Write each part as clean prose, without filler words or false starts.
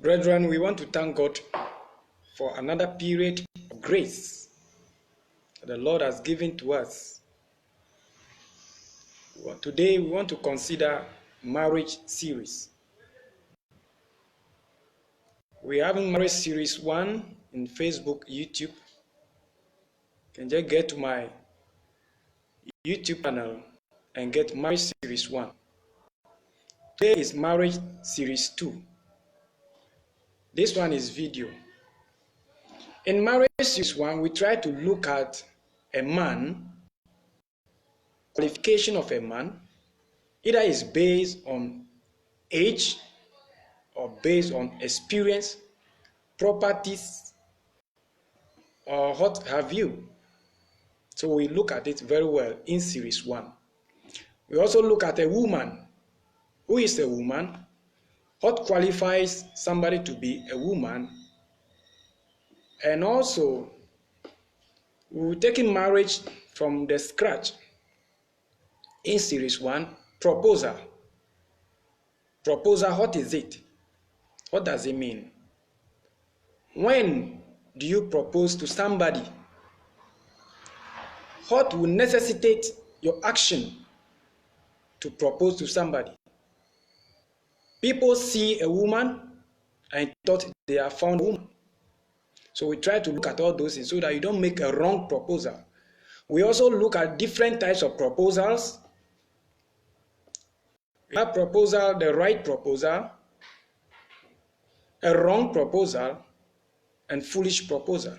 Brethren, we want to thank God for another period of grace that the Lord has given to us. Today, we want to consider marriage series. We are having marriage series 1 in Facebook, YouTube. You can just get to my YouTube channel and get marriage series 1. Today is marriage series 2. This one is video. In marriage series 1, we try to look at a man, qualification of a man, either is based on age or based on experience, properties, or what have you. So we look at it very well in series 1. We also look at a woman. Who is a woman? What qualifies somebody to be a woman? And also, we're taking marriage from the scratch. In series 1, proposal. Proposal, what is it? What does it mean? When do you propose to somebody? What will necessitate your action to propose to somebody? People see a woman and thought they have found a woman. So we try to look at all those things so that you don't make a wrong proposal. We also look at different types of proposals. We have proposal, the right proposal, a wrong proposal, and foolish proposal.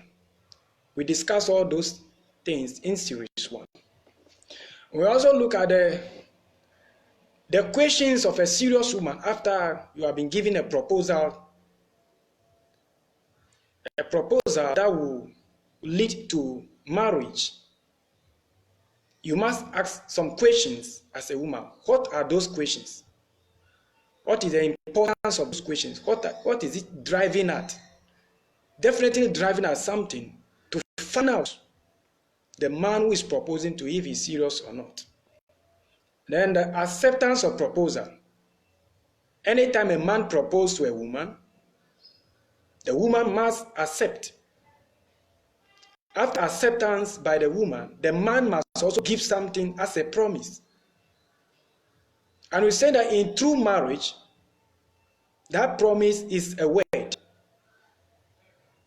We discuss all those things in series 1. We also look at the questions of a serious woman after you have been given a proposal that will lead to marriage. You must ask some questions as a woman. What are those questions? What is the importance of those questions? What is it driving at? Definitely driving at something to find out the man who is proposing to if he's serious or not. Then the acceptance of proposal. Anytime a man proposes to a woman, the woman must accept. After acceptance by the woman, the man must also give something as a promise. And we say that in true marriage, that promise is a word.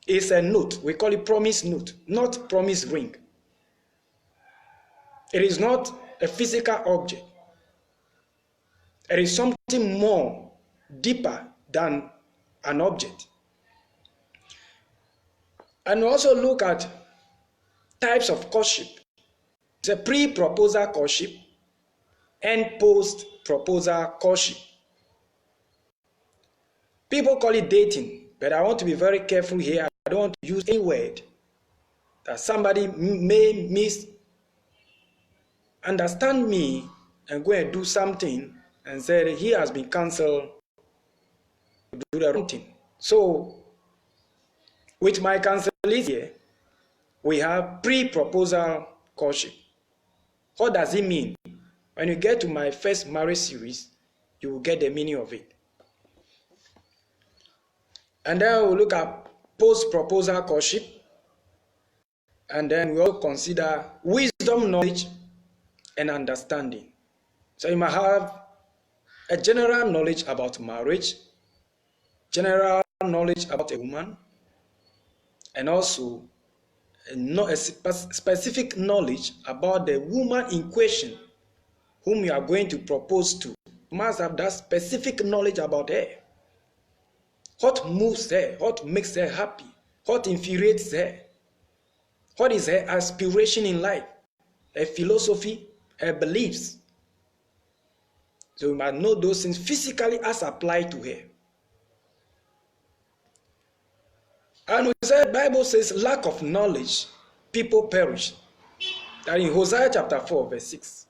It's a note. We call it promise note, not promise ring. It is not a physical object. It is something more, deeper than an object. And we also look at types of courtship. It's a pre-proposal courtship and post-proposal courtship. People call it dating, but I want to be very careful here. I don't want to use any word that somebody may misunderstand me and go and do something and say he has been cancelled to do the wrong thing. So, with my cancellation here, we have pre-proposal courtship. What does it mean? When you get to my first marriage series, you will get the meaning of it. And then we'll look at post-proposal courtship. And then we'll consider wisdom, knowledge, and understanding. So you might have a general knowledge about marriage, general knowledge about a woman, and also a specific knowledge about the woman in question whom you are going to propose to. You must have that specific knowledge about her. What moves her? What makes her happy? What infuriates her? What is her aspiration in life? Her philosophy, her beliefs. So you must know those things physically as applied to her. And we said, the Bible says, lack of knowledge, people perish. That in Hosea chapter 4, verse 6.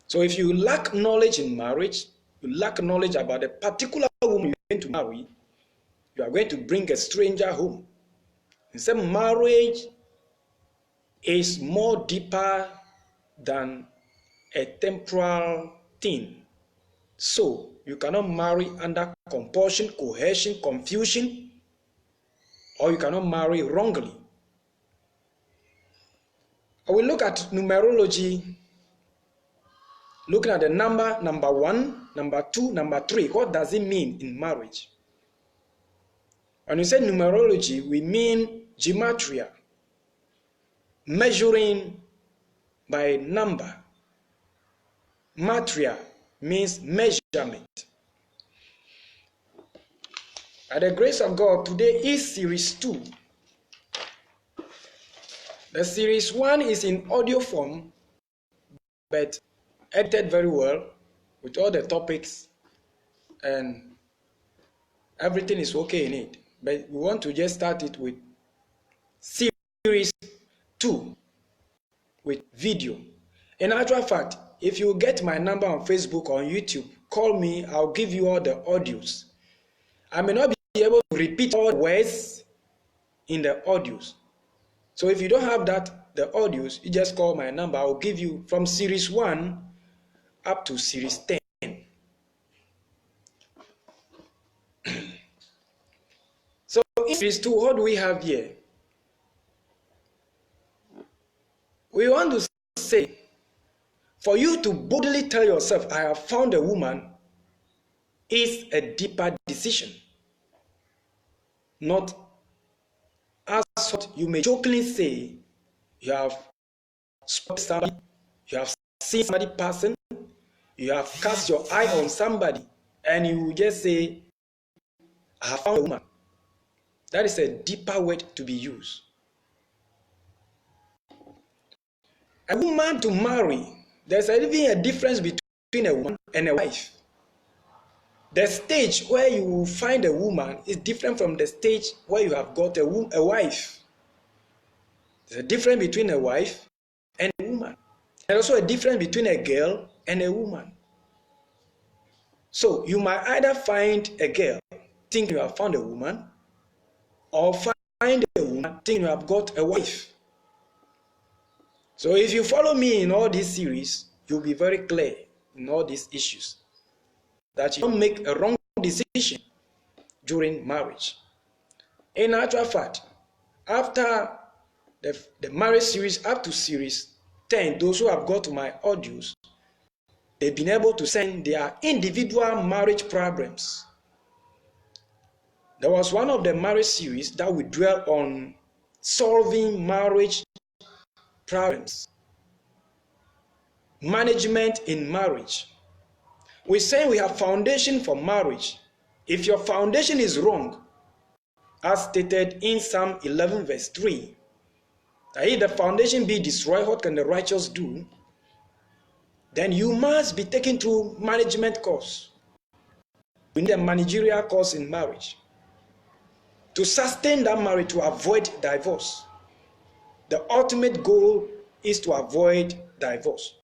So if you lack knowledge in marriage, you lack knowledge about a particular woman you're going to marry, you are going to bring a stranger home. He said marriage is more deeper than a temporal thing. So you cannot marry under compulsion, coercion, confusion, or you cannot marry wrongly. I will look at numerology, looking at the number 1, number 2, number 3. What does it mean in marriage? When we say numerology, we mean gematria, measuring by number. Matria means measurement. By the grace of God, today is series 2. The series 1 is in audio form, but edited very well with all the topics, and everything is okay in it. But we want to just start it with series 2 with video. In actual fact, if you get my number on Facebook or on YouTube, call me. I'll give you all the audios. I may not be able to repeat all the words in the audios. So if you don't have the audios, you just call my number. I'll give you from series 1 up to series 10. So in series 2, what do we have here? We want to say, for you to boldly tell yourself, I have found a woman, is a deeper decision. Not as what you may jokingly say, you have spotted somebody, you have seen somebody passing, you have cast your eye on somebody, and you just say, I have found a woman. That is a deeper word to be used. A woman to marry, there's even a difference between a woman and a wife. The stage where you will find a woman is different from the stage where you have got a wife. There's a difference between a wife and a woman. There's also a difference between a girl and a woman. So you might either find a girl thinking you have found a woman, or find a woman thinking you have got a wife. So if you follow me in all these series, you'll be very clear in all these issues, that you don't make a wrong decision during marriage. In actual fact, after the marriage series up to series 10, those who have got my audios, they've been able to send their individual marriage problems. There was one of the marriage series that we dwell on solving marriage problems, management in marriage. We say we have foundation for marriage. If your foundation is wrong, as stated in Psalm 11 verse 3, that if the foundation be destroyed, what can the righteous do? Then you must be taken through management course. We need a managerial course in marriage to sustain that marriage, to avoid divorce. The ultimate goal is to avoid divorce.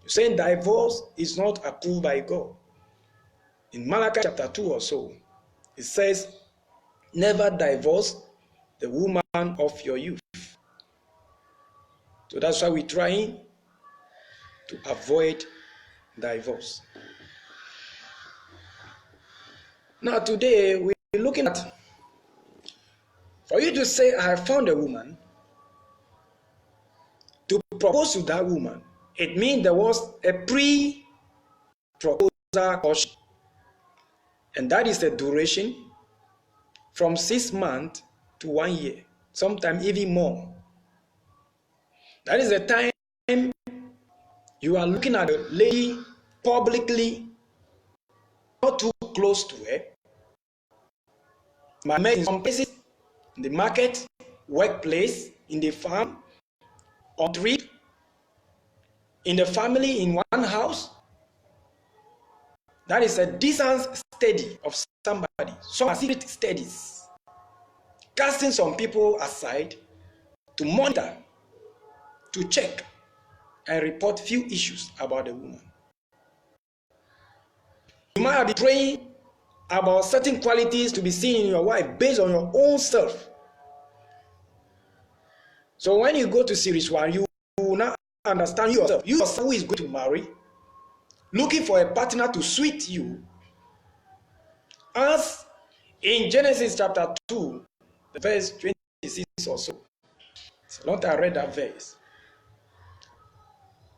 You're saying divorce is not approved by God. In Malachi chapter 2 or so, it says, never divorce the woman of your youth. So that's why we're trying to avoid divorce. Now today, we're looking at, for you to say, I have found a woman, to propose to that woman, it means there was a pre-proposal courtship. And that is the duration from 6 months to 1 year, sometimes even more. That is the time you are looking at the lady publicly, not too close to her. My man in some places, in the market, workplace, in the farm, on trip, in the family, in one house. That is a distance study of somebody, some secret studies, casting some people aside to monitor, to check, and report few issues about the woman. You might be praying about certain qualities to be seen in your wife based on your own self. So when you go to series 1, you will now understand yourself. You yourself who is going to marry, looking for a partner to suit you, as in Genesis chapter 2, verse 26 or so. It's not I read that verse.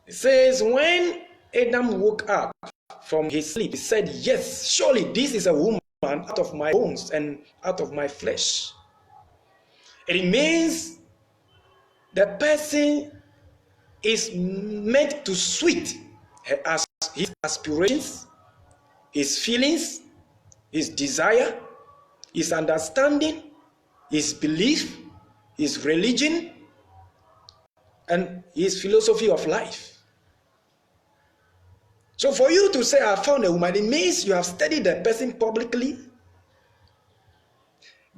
It says, when Adam woke up from his sleep, he said, yes, surely this is a woman out of my bones and out of my flesh. It means the person is meant to suit his aspirations, his feelings, his desire, his understanding, his belief, his religion, and his philosophy of life. So for you to say, I found a woman, it means you have studied the person publicly.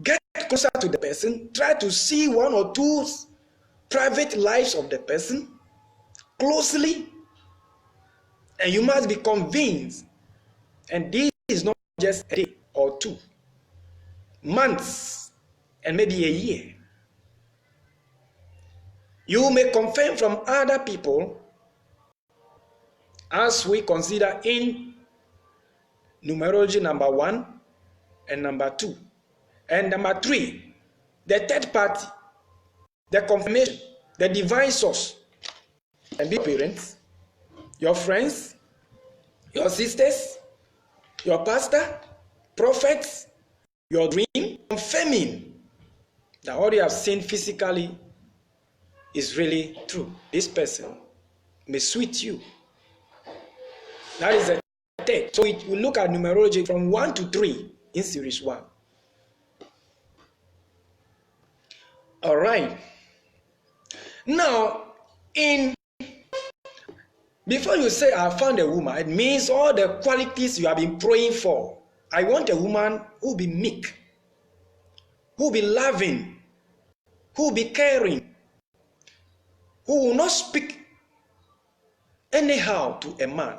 Get closer to the person. Try to see one or two private lives of the person closely. And you must be convinced. And this is not just a day or two. Months and maybe a year. You may confirm from other people, as we consider in numerology number 1 and number 2. And number 3, the third party, the confirmation, the divine source, and be parents, your friends, your sisters, your pastor, prophets, your dream, confirming that what you have seen physically is really true. This person may suit you. That is a third. So we look at numerology from 1 to 3 in series 1. All right. Now, before you say I found a woman, it means all the qualities you have been praying for. I want a woman who will be meek, who will be loving, who will be caring, who will not speak anyhow to a man,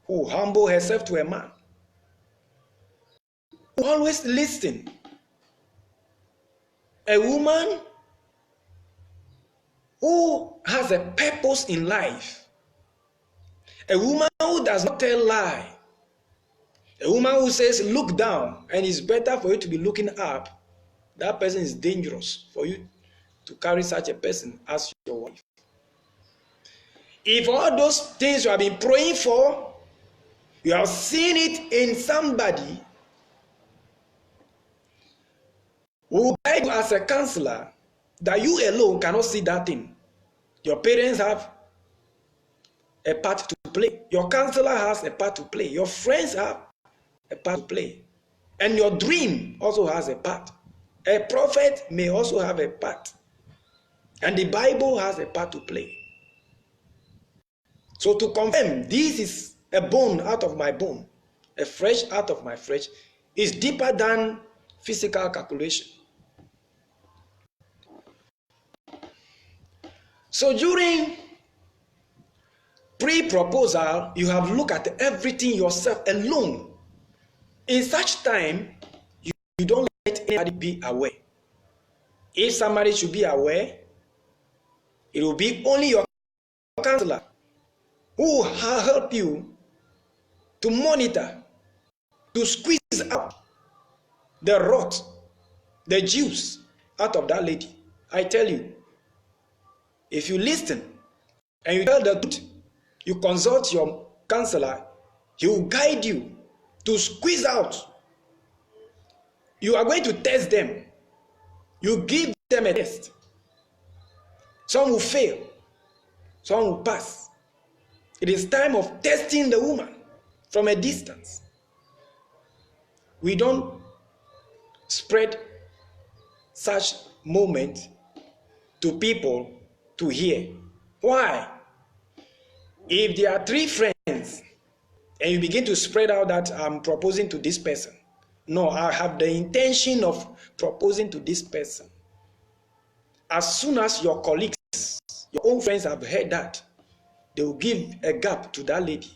who will humble herself to a man, who will always listen. A woman who has a purpose in life. A woman who does not tell lie. A woman who says, look down, and it's better for you to be looking up. That person is dangerous for you to carry such a person as your wife. If all those things you have been praying for, you have seen it in somebody who will guide you as a counselor, that you alone cannot see that thing. Your parents have a part to play. Your counselor has a part to play. Your friends have a part to play. And your dream also has a part. A prophet may also have a part. And the Bible has a part to play. So to confirm, this is a bone out of my bone, a flesh out of my flesh, is deeper than physical calculation. So during pre-proposal, you have looked at everything yourself alone. In such time, you don't let anybody be aware. If somebody should be aware, it will be only your counselor who will help you to monitor, to squeeze out the rot, the juice out of that lady. I tell you, if you listen and you tell the truth, you consult your counselor, he will guide you to squeeze out. You are going to test them. You give them a test. Some will fail, some will pass. It is time of testing the woman from a distance. We don't spread such moment to people to hear. Why? If there are 3 friends and you begin to spread out that I'm proposing to this person, no, I have the intention of proposing to this person. As soon as your colleagues, your own friends have heard that, they will give a gap to that lady.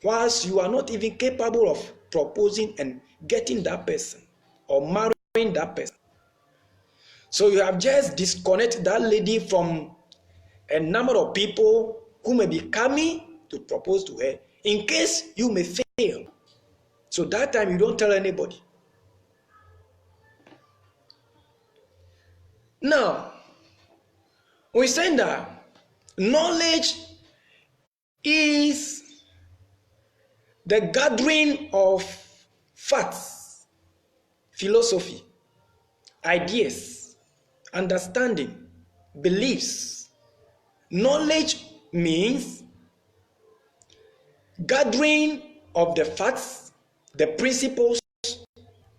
Whilst you are not even capable of proposing and getting that person or marrying that person. So you have just disconnected that lady from a number of people who may be coming to propose to her in case you may fail. So that time you don't tell anybody. Now, we say that knowledge is the gathering of facts, philosophy, ideas, understanding, beliefs. Knowledge means gathering of the facts, the principles,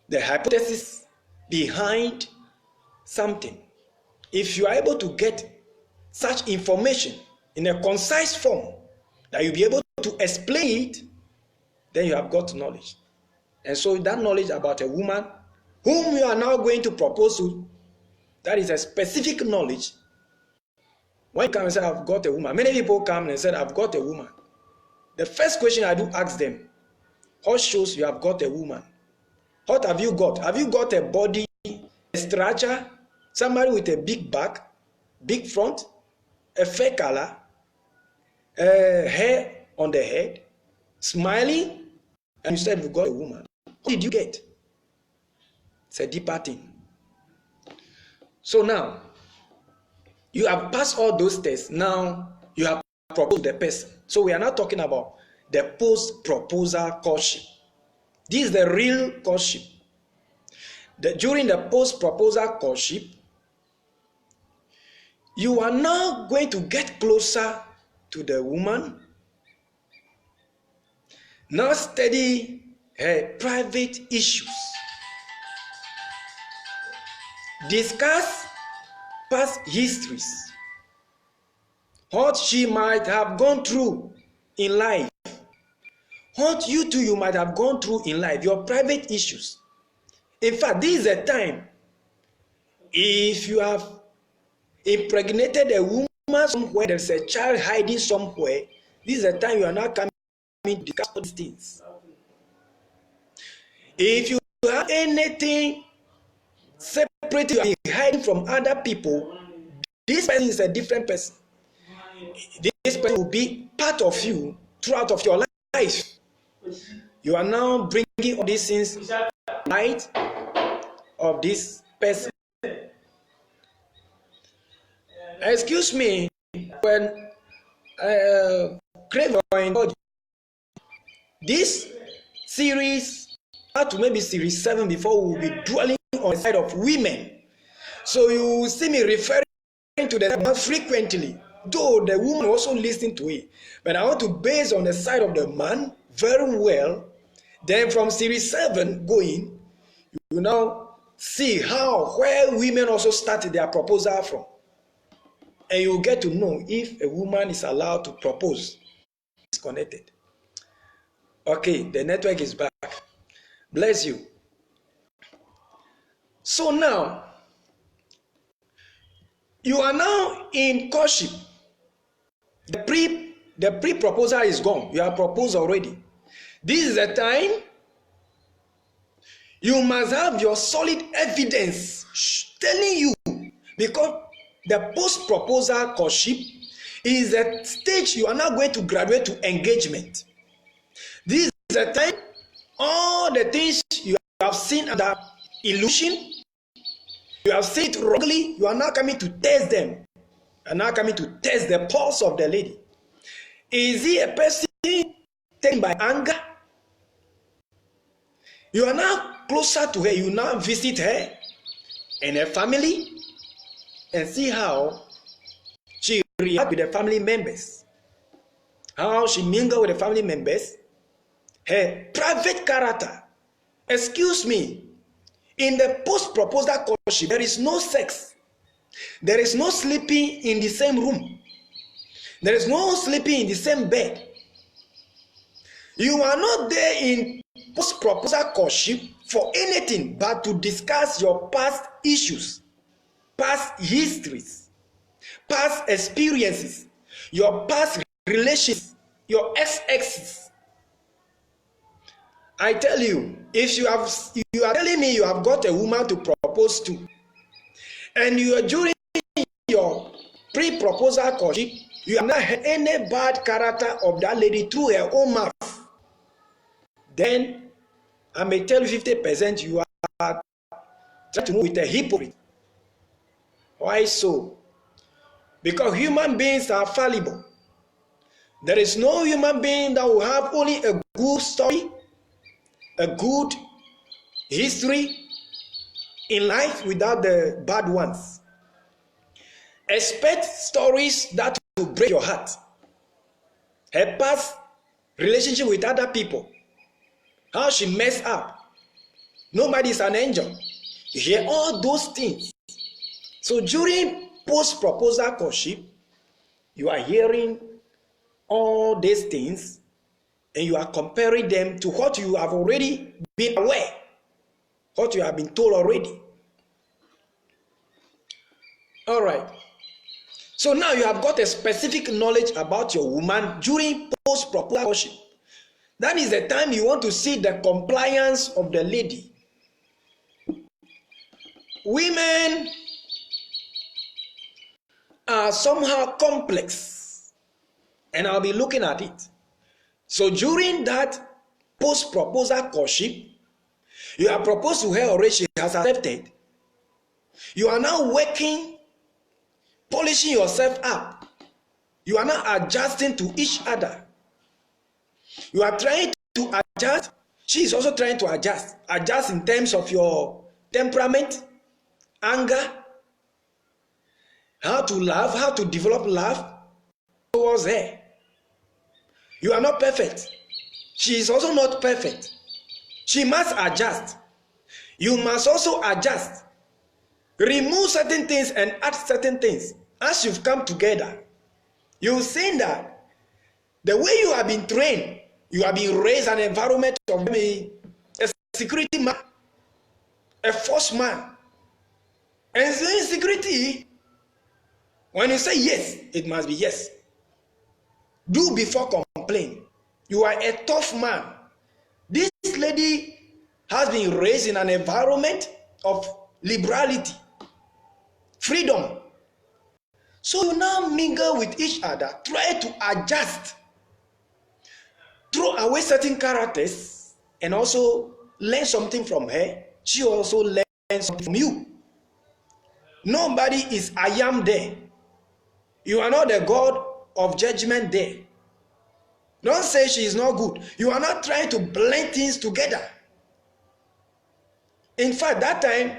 the hypothesis behind something. If you are able to get such information in a concise form that you'll be able to explain it, then you have got knowledge. And so that knowledge about a woman whom you are now going to propose to, that is a specific knowledge. When you come and say, I've got a woman, many people come and say, I've got a woman. The first question I do ask them, what shows you have got a woman? What have you got? Have you got a body, a structure, somebody with a big back, big front, a fair color, hair on the head, smiling, and you said you've got a woman? What did you get? It's a deeper thing. So now, you have passed all those tests. Now, you have proposed the person. So we are not talking about the post-proposal courtship. This is the real courtship. During the post-proposal courtship, you are now going to get closer to the woman. Now study her private issues. Discuss past histories. What she might have gone through in life. What you might have gone through in life. Your private issues. In fact, this is a time, if you have impregnated a woman somewhere, there's a child hiding somewhere, this is a time you are not coming to discuss all these things. If you have anything separate, you are hiding from other people, this person is a different person. This person will be part of you throughout of your life. You are now bringing all these things light of this person. Excuse me, when Craven told this series, up to maybe series 7 before, we will be dwelling on the side of women. So you will see me referring to the man frequently, though the woman also listen to it. But I want to base on the side of the man very well. Then from series 7 going, you now see where women also started their proposal from. And you get to know if a woman is allowed to propose. It's connected. Okay, the network is back. Bless you. So now, you are now in courtship. The pre-proposal is gone. You have proposed already. This is the time you must have your solid evidence telling you, because the post-proposal courtship is a stage you are now going to graduate to engagement. This is the time all the things you have seen under illusion, you have seen it wrongly, you are now coming to test them. You are now coming to test the pulse of the lady. Is he a person taken by anger? You are now closer to her. You now visit her and her family and see how she reacts with the family members, how she mingles with the family members, her private character. Excuse me, in the post-proposal courtship, there is no sex. There is no sleeping in the same room. There is no sleeping in the same bed. You are not there in post-proposal courtship for anything but to discuss your past issues, past histories, past experiences, your past relations, your ex-exes. I tell you, if you are telling me you have got a woman to propose to, and you are during your pre-proposal courtship, You have not heard any bad character of that lady through her own mouth. Then I may tell you 50% you are trying to move with a hypocrite. Why so? Because human beings are fallible. There is no human being that will have only a good story, a good history in life without the bad ones. Expect stories that will break your heart. Her past relationship with other people, how she messed up. Nobody is an angel. You hear all those things. So during post-proposal courtship, you are hearing all these things and you are comparing them to what you have already been aware, what you have been told already. All right. So now you have got a specific knowledge about your woman during post-proposal courtship. That is the time you want to see the compliance of the lady. Women are somehow complex, and I'll be looking at it. So during that post-proposal courtship, you have proposed to her already, she has accepted. You are now working, polishing yourself up. You are now adjusting to each other. You are trying to adjust. She is also trying to adjust. Adjust in terms of your temperament, anger, how to love, how to develop love towards her. You are not perfect. She is also not perfect. She must adjust. You must also adjust. Remove certain things and add certain things. As you've come together, you've seen that the way you have been trained, you have been raised in an environment of a security man, a force man. And so insecurity, when you say yes, it must be yes. Do before complain. You are a tough man. This lady has been raised in an environment of liberality, freedom. So you now mingle with each other, try to adjust, throw away certain characters, and also learn something from her. She also learns something from you. Nobody is I am there. You are not the God of judgment there. Don't say she is not good. You are not trying to blend things together. In fact, that time,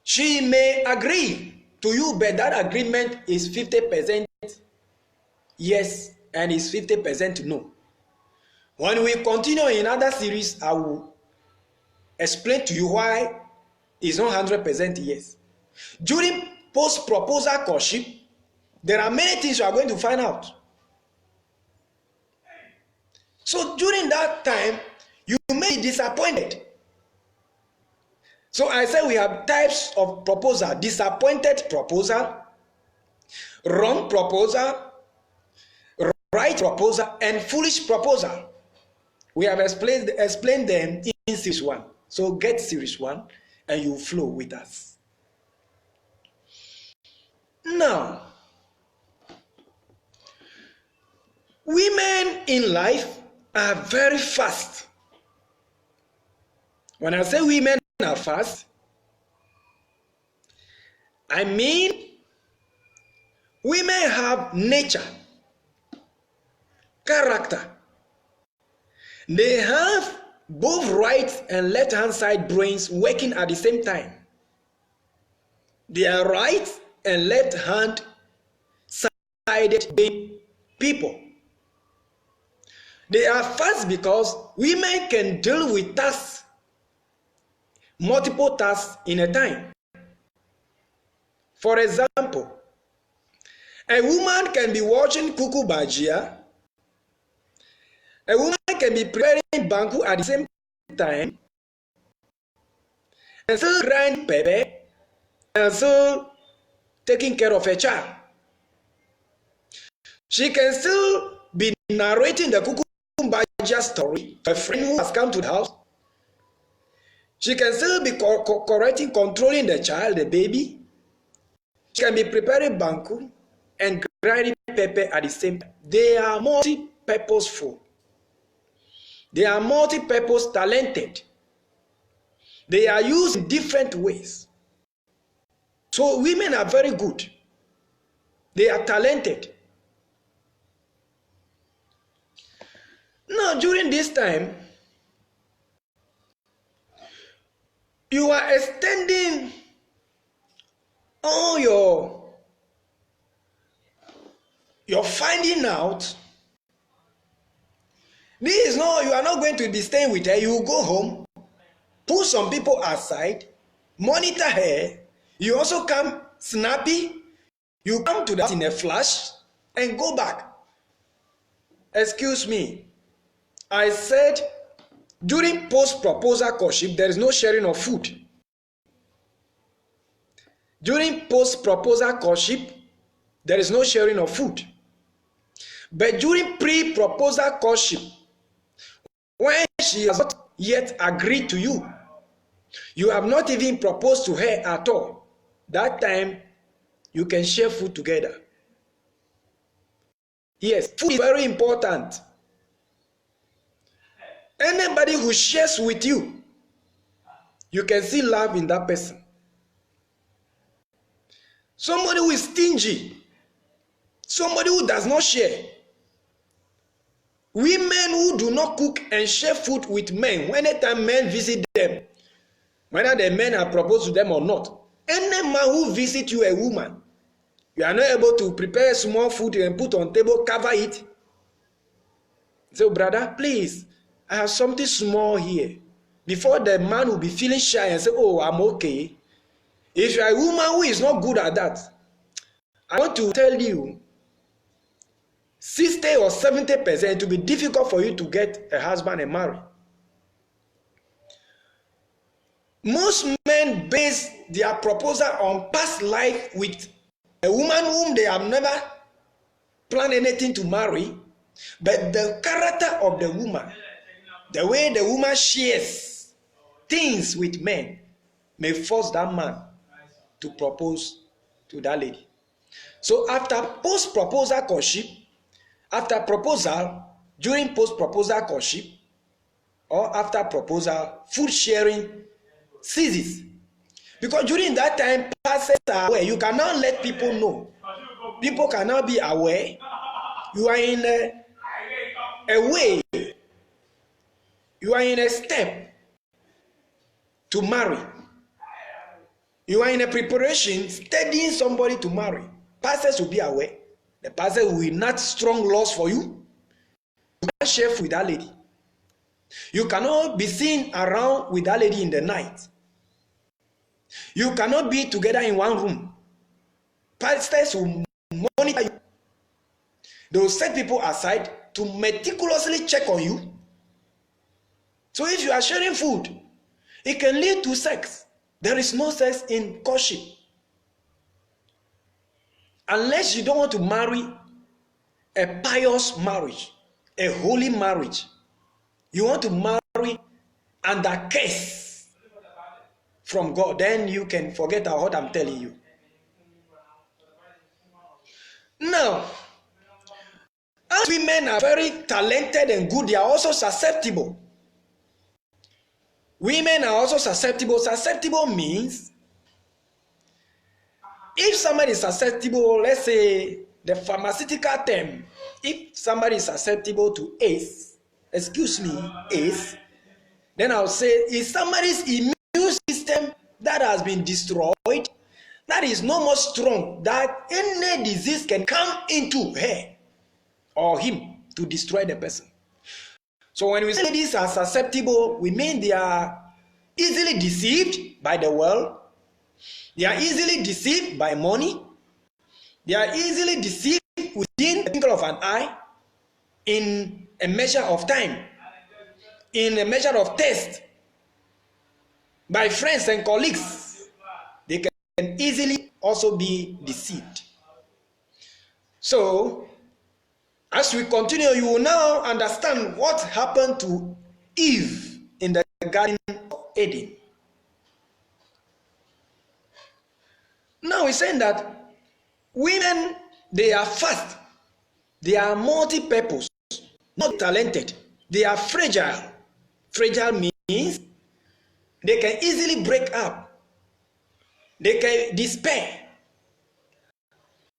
she may agree to you, but that agreement is 50% yes and is 50% no. When we continue in other series, I will explain to you why it's not 100% yes. During post-proposal courtship, there are many things you are going to find out. So during that time, you may be disappointed. So I said we have types of proposal: disappointed proposal, wrong proposal, right proposal, and foolish proposal. We have explained them in series 1. So get series 1 and you flow with us. Now, women in life are very fast. When I say women are fast, I mean women have nature, character. They have both right and left hand side brains working at the same time. They are right and left hand sided people. They are fast because women can deal with tasks, multiple tasks in a time. For example, a woman can be watching Kuku Bajia. A woman can be preparing banku at the same time and still grind pepper and still taking care of a child. She can still be narrating the Kuku Bajia story to a friend who has come to the house. She can still be controlling the child, the baby. She can be preparing banku and grinding pepper at the same time. They are multi-purposeful. They are multi-purpose talented. They are used in different ways. So women are very good. They are talented. Now, during this time, you are extending all your finding out. This is not, you are not going to be staying with her. You go home, put some people aside, monitor her. You also come snappy. You come to that in a flash and go back. Excuse me. I said during post-proposal courtship, there is no sharing of food. During post-proposal courtship, there is no sharing of food. But during pre-proposal courtship, when she has not yet agreed to you, you have not even proposed to her at all, that time you can share food together. Yes, food is very important. Anybody who shares with you, you can see love in that person. Somebody who is stingy, somebody who does not share. Women who do not cook and share food with men, anytime men visit them, whether the men have proposed to them or not, any man who visits you, a woman, you are not able to prepare small food and put on table, cover it. So, brother, please, I have something small here. Before the man will be feeling shy and say, oh, I'm okay. If you are a woman who is not good at that, I want to tell you, 60 or 70%, it will be difficult for you to get a husband and marry. Most men base their proposal on past life with a woman whom they have never planned anything to marry, but the character of the woman, the way the woman shares things with men, may force that man to propose to that lady. So after post-proposal courtship, after proposal, during post-proposal courtship, or after proposal, food sharing ceases. Because during that time, pastors are aware. You cannot let people know. People cannot be aware. You are in a way. You are in a step to marry. You are in a preparation, studying somebody to marry. Pastors will be aware. The pastor will enact strong laws for you. You can't share with that lady. You cannot be seen around with that lady in the night. You cannot be together in one room. Pastors will monitor you. They will set people aside to meticulously check on you. So if you are sharing food, it can lead to sex. There is no sex in courtship. Unless you don't want to marry a pious marriage, a holy marriage. You want to marry under curse from God, then you can forget what I'm telling you. Now, as women are very talented and good, they are also susceptible. Women are also susceptible. Susceptible means if somebody is susceptible, let's say the pharmaceutical term, if somebody is susceptible to AIDS, then I'll say is somebody's immune system that has been destroyed, that is no more strong, that any disease can come into her or him to destroy the person. So when we say ladies are susceptible, we mean they are easily deceived by the world. They are easily deceived by money. They are easily deceived within a twinkle of an eye, in a measure of time, in a measure of taste, by friends and colleagues. They can easily also be deceived. So, as we continue, you will now understand what happened to Eve in the Garden of Eden. Now we're saying that women They are fast. They are multi-purpose, not talented. They are fragile. Fragile means they can easily break up. They can despair.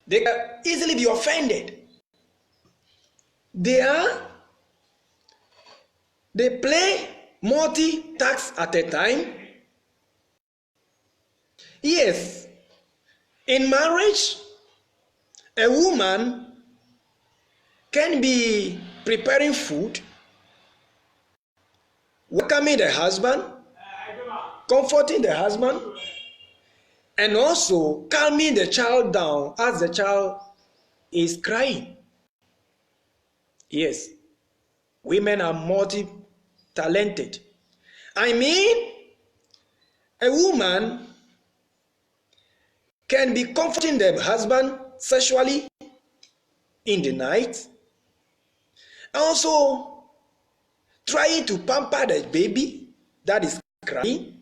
They can easily be offended. They play multi-tasks at a time. Yes, in marriage, a woman can be preparing food, welcoming the husband, comforting the husband, and also calming the child down as the child is crying. Yes, women are multi-talented. I mean, a woman can be comforting the husband sexually in the night, also trying to pamper the baby that is crying,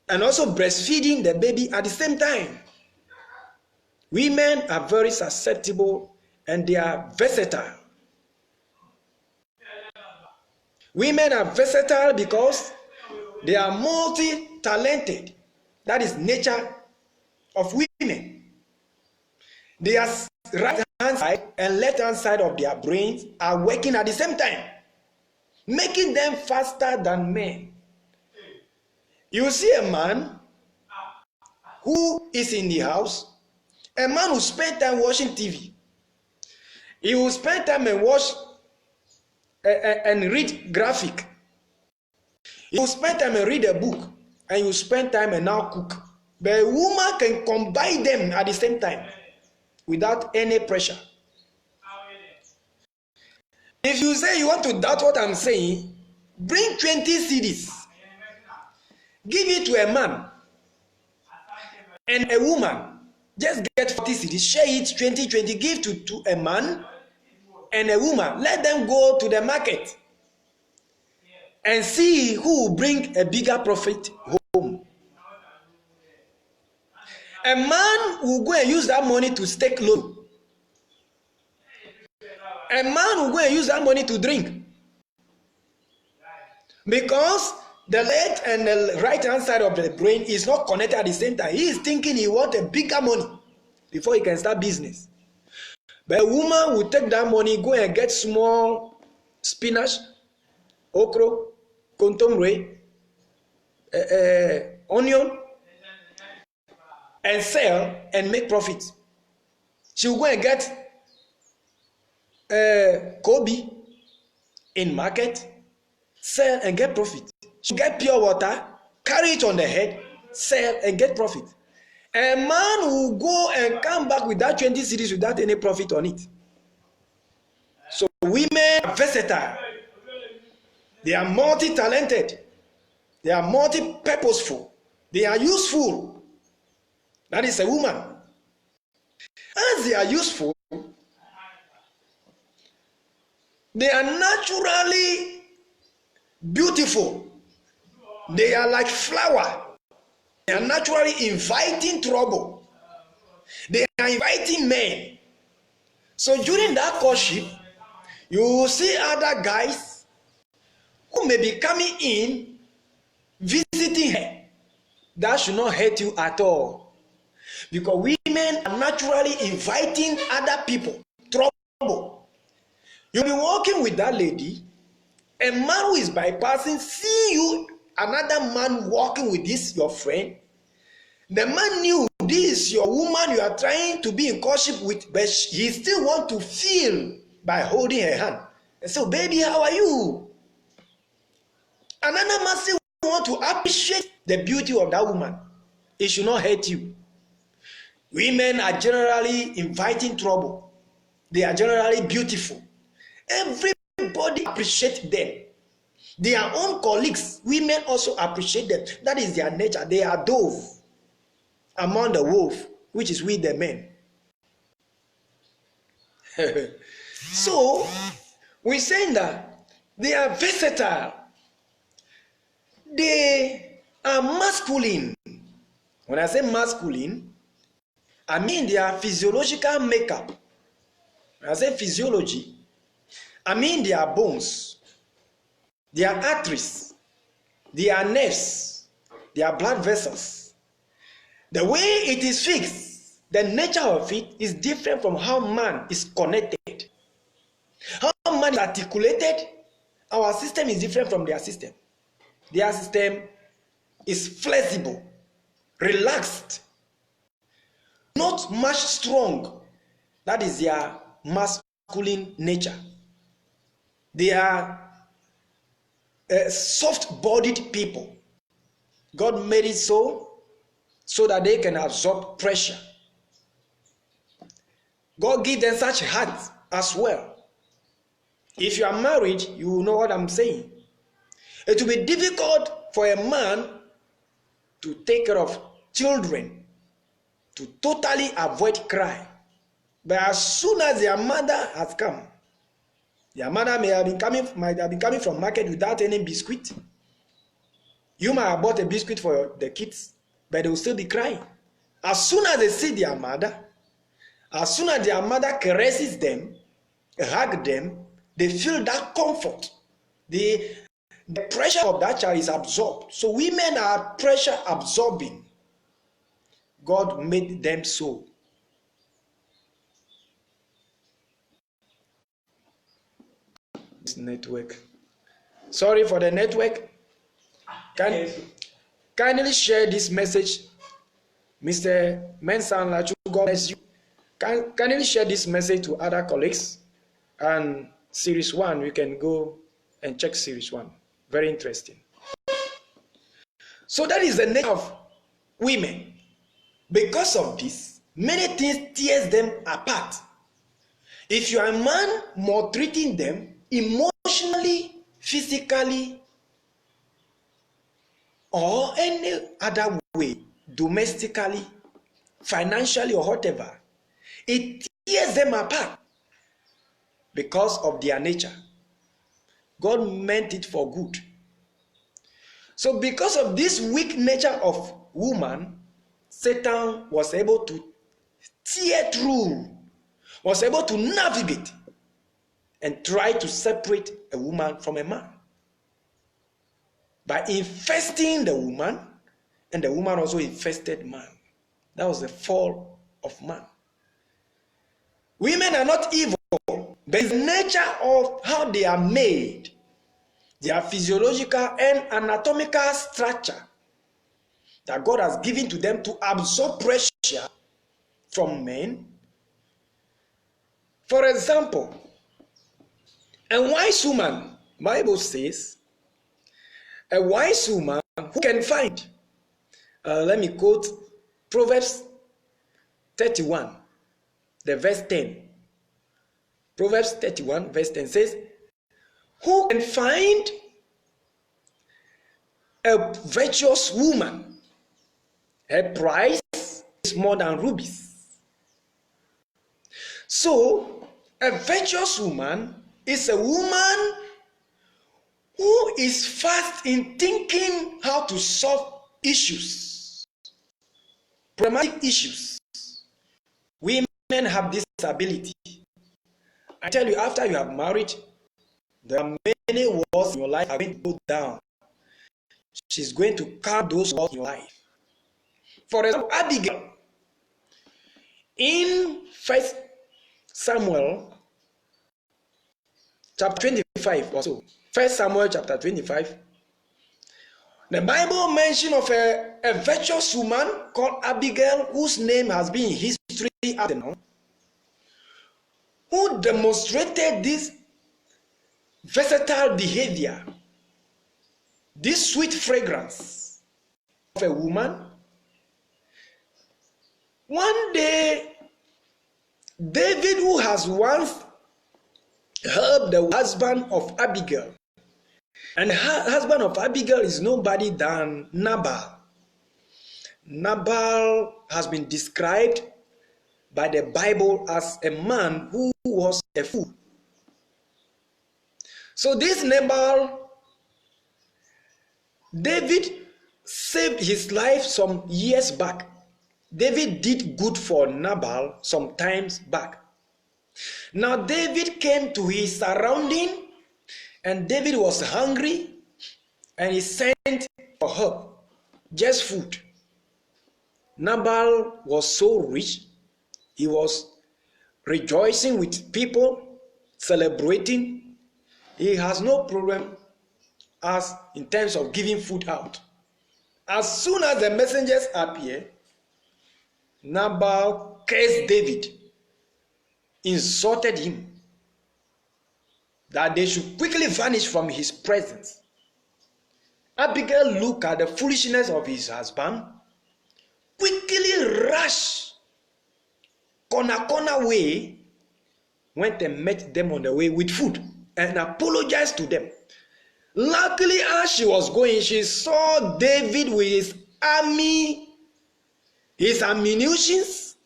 and also breastfeeding the baby at the same time. Women are very susceptible and they are versatile. Women are versatile because they are multi-talented. That is nature of women. Their right hand side and left hand side of their brains are working at the same time, making them faster than men. You see a man who is in the house, a man who spend time watching TV. He will spend time and watch and read graphic. He will spend time and read a book, and you spend time and now cook. But a woman can combine them at the same time without any pressure. If you say you want to doubt what I'm saying, bring 20 CDs. Give it to a man and a woman. Just get 40 CDs, share it 20-20, give to a man and a woman. Let them go to the market and see who will bring a bigger profit home. A man will go and use that money to stake loan. A man will go and use that money to drink. Because the left and the right hand side of the brain is not connected at the same time. He is thinking he wants a bigger money before he can start business. But a woman will take that money, go and get small spinach, okra, kontomire, onion, and sell and make profit. She will go and get Kobe in market, sell and get profit. She will get pure water, carry it on the head, sell and get profit. A man will go and come back with that 20 cedis without any profit on it. So women are versatile. They are multi-talented. They are multi-purposeful. They are useful. That is a woman. As they are useful, they are naturally beautiful. They are like flower. They are naturally inviting trouble. They are inviting men. So during that courtship, you will see other guys who may be coming in, visiting her. That should not hurt you at all. Because women are naturally inviting other people trouble. You'll be walking with that lady, a man who is bypassing, see you, another man walking with this, your friend. The man knew this is your woman you are trying to be in courtship with, but he still want to feel by holding her hand. And so, baby, how are you? Another man still want to appreciate the beauty of that woman. It should not hurt you. Women are generally inviting trouble. They are generally beautiful. Everybody appreciates them. Their own colleagues, women also appreciate them. That is their nature. They are dove among the wolf, which is with the men. So, we're saying that they are versatile. They are masculine. When I say masculine, I mean their physiological makeup When I say physiology, I mean their bones, their arteries, their nerves, their blood vessels. The way it is fixed, the nature of it is different from how man is connected. How man is articulated, our system is different from their system. Their system is flexible, relaxed, not much strong. That is their masculine nature. They are soft-bodied people. God made it so that they can absorb pressure. God gave them such hearts as well. If you are married, you will know what I'm saying. It will be difficult for a man to take care of children, to totally avoid cry. But as soon as their mother has come, their mother might have been coming from market without any biscuit. You might have bought a biscuit for the kids, but they will still be crying. As soon as they see their mother, as soon as their mother caresses them, hug them, they feel that comfort. The pressure of that child is absorbed. So women are pressure absorbing. God made them so. This network. Sorry for the network. Kindly share this message. Mr. Mensah Lachu, God bless you. Kindly share this message to other colleagues. And series 1, we can go and check series 1. Very interesting. So that is the nature of women. Because of this, many things tears them apart. If you are a man maltreating them emotionally, physically, or any other way, domestically, financially, or whatever, it tears them apart because of their nature. God meant it for good. So because of this weak nature of woman, Satan was able to tear through, was able to navigate and try to separate a woman from a man by infesting the woman, and the woman also infested man. That was the fall of man. Women are not evil, but it's the nature of how they are made, their physiological and anatomical structure that God has given to them to absorb pressure from men. For example, a wise woman, Bible says, a wise woman who can find, let me quote Proverbs 31, the verse 10. Proverbs 31, verse 10 says, who can find a virtuous woman? Her price is more than rubies. So, a virtuous woman is a woman who is fast in thinking how to solve issues, problematic issues. Women have this ability. I tell you, after you have married, there are many walls in your life are going to go down. She's going to calm those walls in your life. For example, Abigail, in 1 Samuel chapter 25 or so, 1 Samuel chapter 25, the Bible mentions of a virtuous woman called Abigail, whose name has been in history up to now, who demonstrated this versatile behavior, this sweet fragrance of a woman. One day, David, who has once helped the husband of Abigail, and her husband of Abigail is nobody than Nabal. Nabal has been described by the Bible as a man who was a fool. So this Nabal, David saved his life some years back. David did good for Nabal some times back. Now David came to his surrounding, and David was hungry, and he sent for help, just food. Nabal was so rich, he was rejoicing with people, celebrating. He has no problem as in terms of giving food out. As soon as the messengers appear, Nabal cursed David, insulted him, that they should quickly vanish from his presence. Abigail looked at the foolishness of his husband, quickly rushed corner way, went and met them on the way with food and apologized to them. Luckily, as she was going, she saw David with his army, his ammunitions,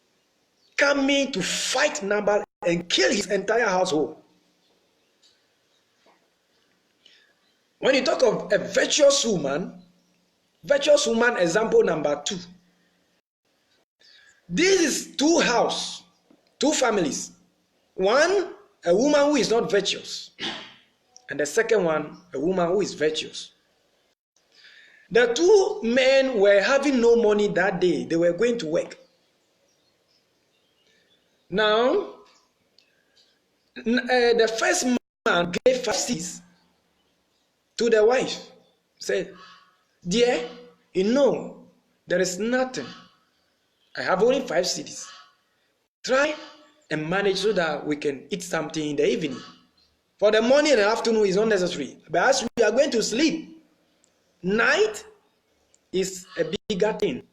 coming to fight Nabal and kill his entire household. When you talk of a virtuous woman example number 2. This is two families. One, a woman who is not virtuous. And the second one, a woman who is virtuous. The two men were having no money that day. They were going to work. Now, the first man gave 5 cedis to the wife. Said, dear, you know, there is nothing. I have only 5 cedis. Try and manage so that we can eat something in the evening. For the morning and afternoon is not necessary. But as we are going to sleep, night is a bigger thing.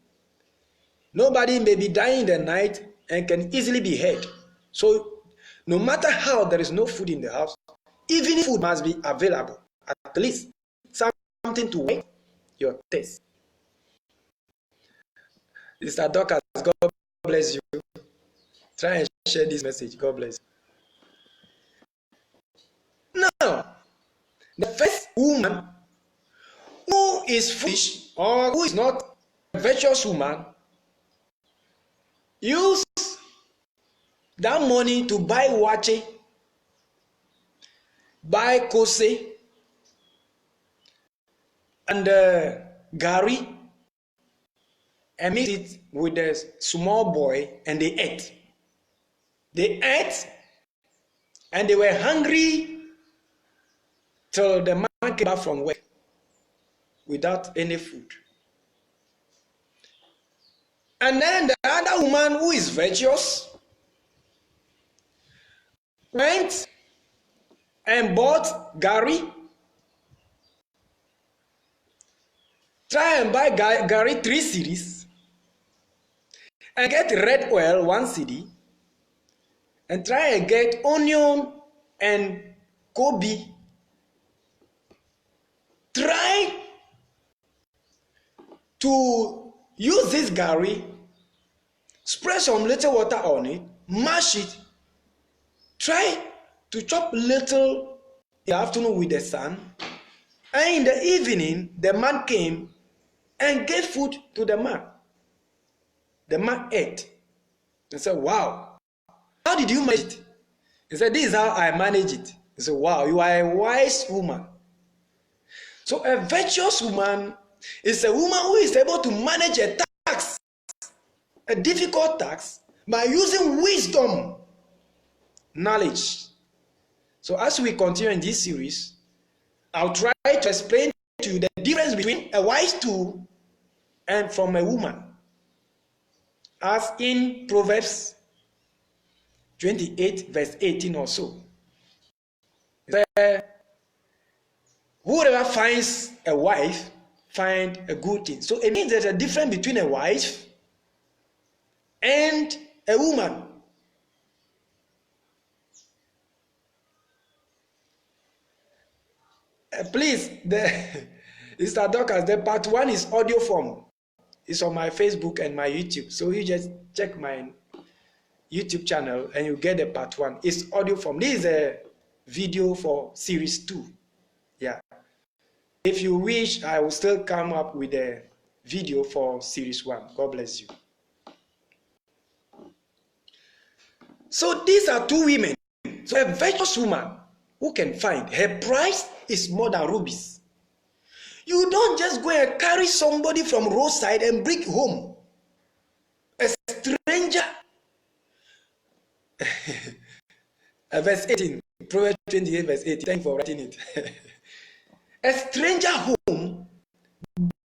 Nobody may be dying in the night and can easily be hurt. So no matter how there is no food in the house, evening food must be available. At least something to whet your taste. Mr. Dorcas, God bless you. Try and share this message. God bless you. Now, the first woman who is foolish or who is not a virtuous woman use that money to buy wache, buy kose, and gari, and mix it with a small boy, and they ate. They ate, and they were hungry till the man came back from work without any food. And then the other woman who is virtuous went and bought gari. Try and buy gari 3 cedis and get red oil 1 cedi and try and get onion and kobe. Try to use this gari, spread some little water on it, mash it, try to chop little in the afternoon with the sun, and in the evening the man came and gave food to the man. The man ate and said, wow, how did you manage it? He said, this is how I manage it. He said, wow, you are a wise woman. So a virtuous woman is a woman who is able to manage a task, a difficult task, by using wisdom, knowledge. So as we continue in this series, I'll try to explain to you the difference between a wise tool and from a woman. As in Proverbs 28 verse 18 or so. Whoever finds a wife find a good thing. So it means there's a difference between a wife and a woman. Please, Mr. Dorcas, the part 1 is audio form. It's on my Facebook and my YouTube. So you just check my YouTube channel and you get the part 1. It's audio form. This is a video for series 2. Yeah. If you wish, I will still come up with a video for series 1. God bless you. So these are two women So a virtuous woman who can find, her price is more than rubies. You don't just go and carry somebody from roadside and bring home. A stranger. Verse 18, Proverbs 28, verse 18. Thank you for writing it. A stranger home,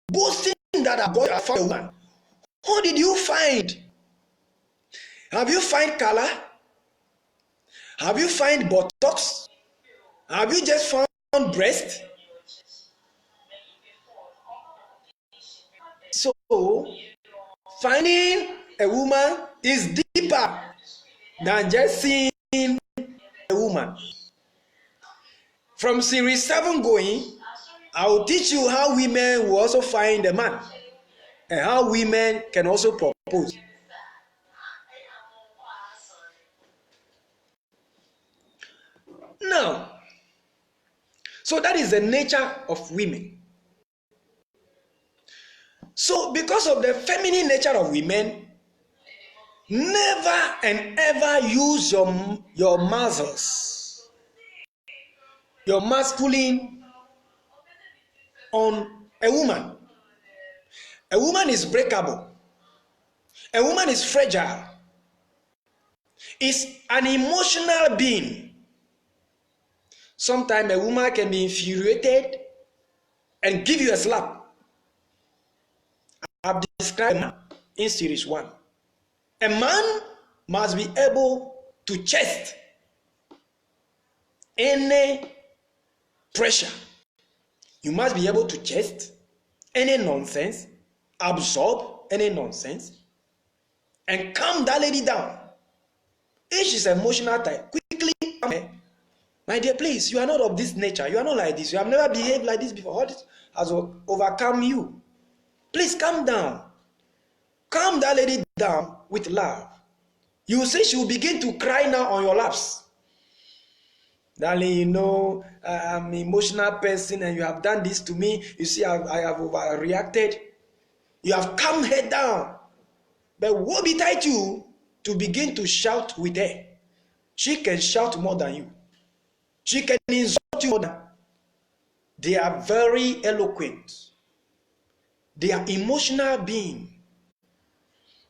boasting that a boy has found a woman. What did you find? Have you found color? Have you found buttocks? Have you just found breast? So, finding a woman is deeper than just seeing a woman. From series 7 going, I will teach you how women will also find a man and how women can also propose. Now, so that is the nature of women. So because of the feminine nature of women, never and ever use your muscles, your masculine on a woman. A woman is breakable. A woman is fragile. Is an emotional being. Sometimes a woman can be infuriated and give you a slap. I've described man in series 1. A man must be able to chest any pressure. You must be able to chest any nonsense, absorb any nonsense, and calm that lady down. If she's emotional type, quickly calm her. My dear, please, you are not of this nature. You are not like this. You have never behaved like this before. All this has overcome you. Please calm down. Calm that lady down with love. You will see she will begin to cry now on your laps. Darling, you know, I'm an emotional person and you have done this to me. You see, I have overreacted. You have calmed her down. But woe betide you to begin to shout with her. She can shout more than you. She can insult you more than. They are very eloquent. They are emotional beings.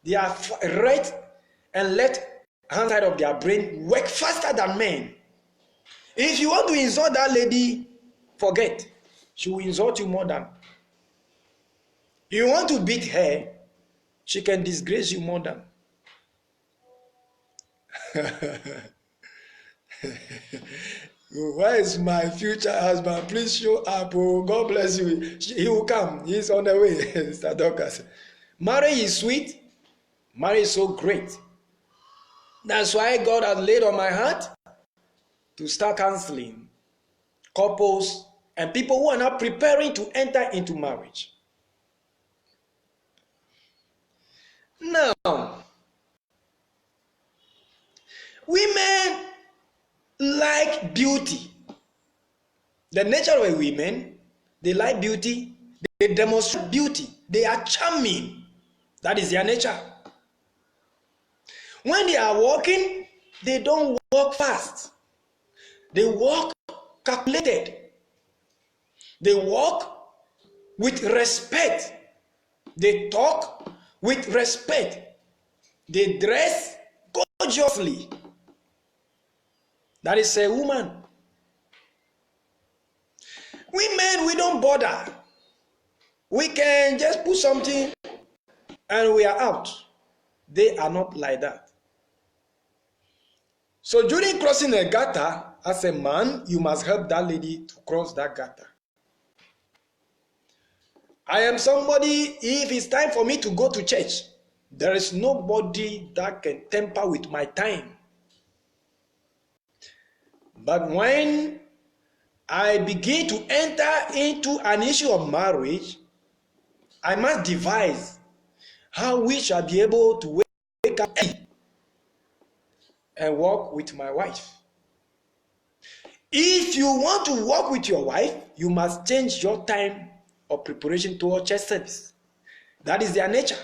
They are right and left hand side of their brain work faster than men. If you want to insult that lady, forget. She will insult you more than. You want to beat her, she can disgrace you more than. Where is my future husband? Please show up. Oh, God bless you. He will come. He is on the way. Mr. Dorcas. Marriage is sweet. Marriage is so great. That's why God has laid on my heart to start counseling couples and people who are now preparing to enter into marriage. Now, women like beauty. The nature of women, they like beauty, they demonstrate beauty, they are charming. That is their nature. When they are walking, they don't walk fast. They walk calculated. They walk with respect. They talk with respect. They dress gorgeously. That is a woman. Women, we don't bother. We can just put something and we are out. They are not like that. So during crossing a gutter, as a man, you must help that lady to cross that gutter. I am somebody, if it's time for me to go to church, there is nobody that can tamper with my time. But when I begin to enter into an issue of marriage, I must devise how we shall be able to wake up and walk with my wife. If you want to walk with your wife, you must change your time of preparation toward church service. That is their nature.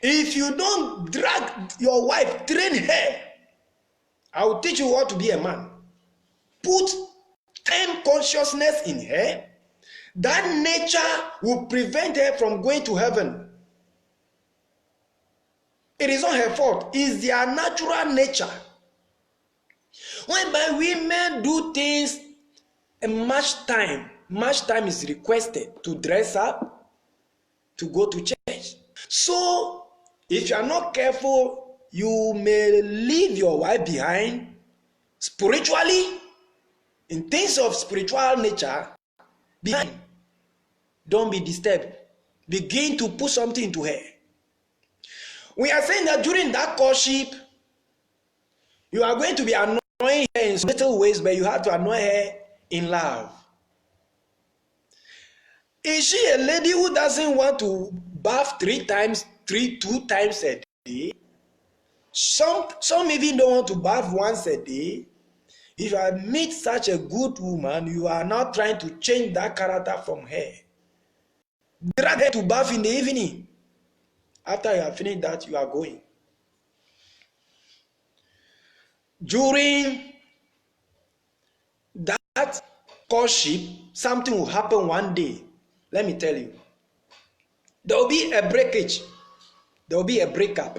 If you don't drag your wife, train her I will teach you how to be a man. Put time consciousness in her. That nature will prevent her from going to heaven. It is not her fault. It's their natural nature. Whereby women do things and much time is requested to dress up, to go to church. So, if you are not careful, you may leave your wife behind spiritually, in things of spiritual nature, behind. Don't be disturbed. Begin to put something into her. We are saying that during that courtship, you are going to be annoying her in little ways, but you have to annoy her in love. Is she a lady who doesn't want to bath 2 times a day? Some even don't want to bath once a day. If you meet such a good woman, you are now trying to change that character from her. Drag her to bath in the evening. After you have finished that, you are going. During that courtship, something will happen one day. Let me tell you. There will be a breakage. There will be a breakup.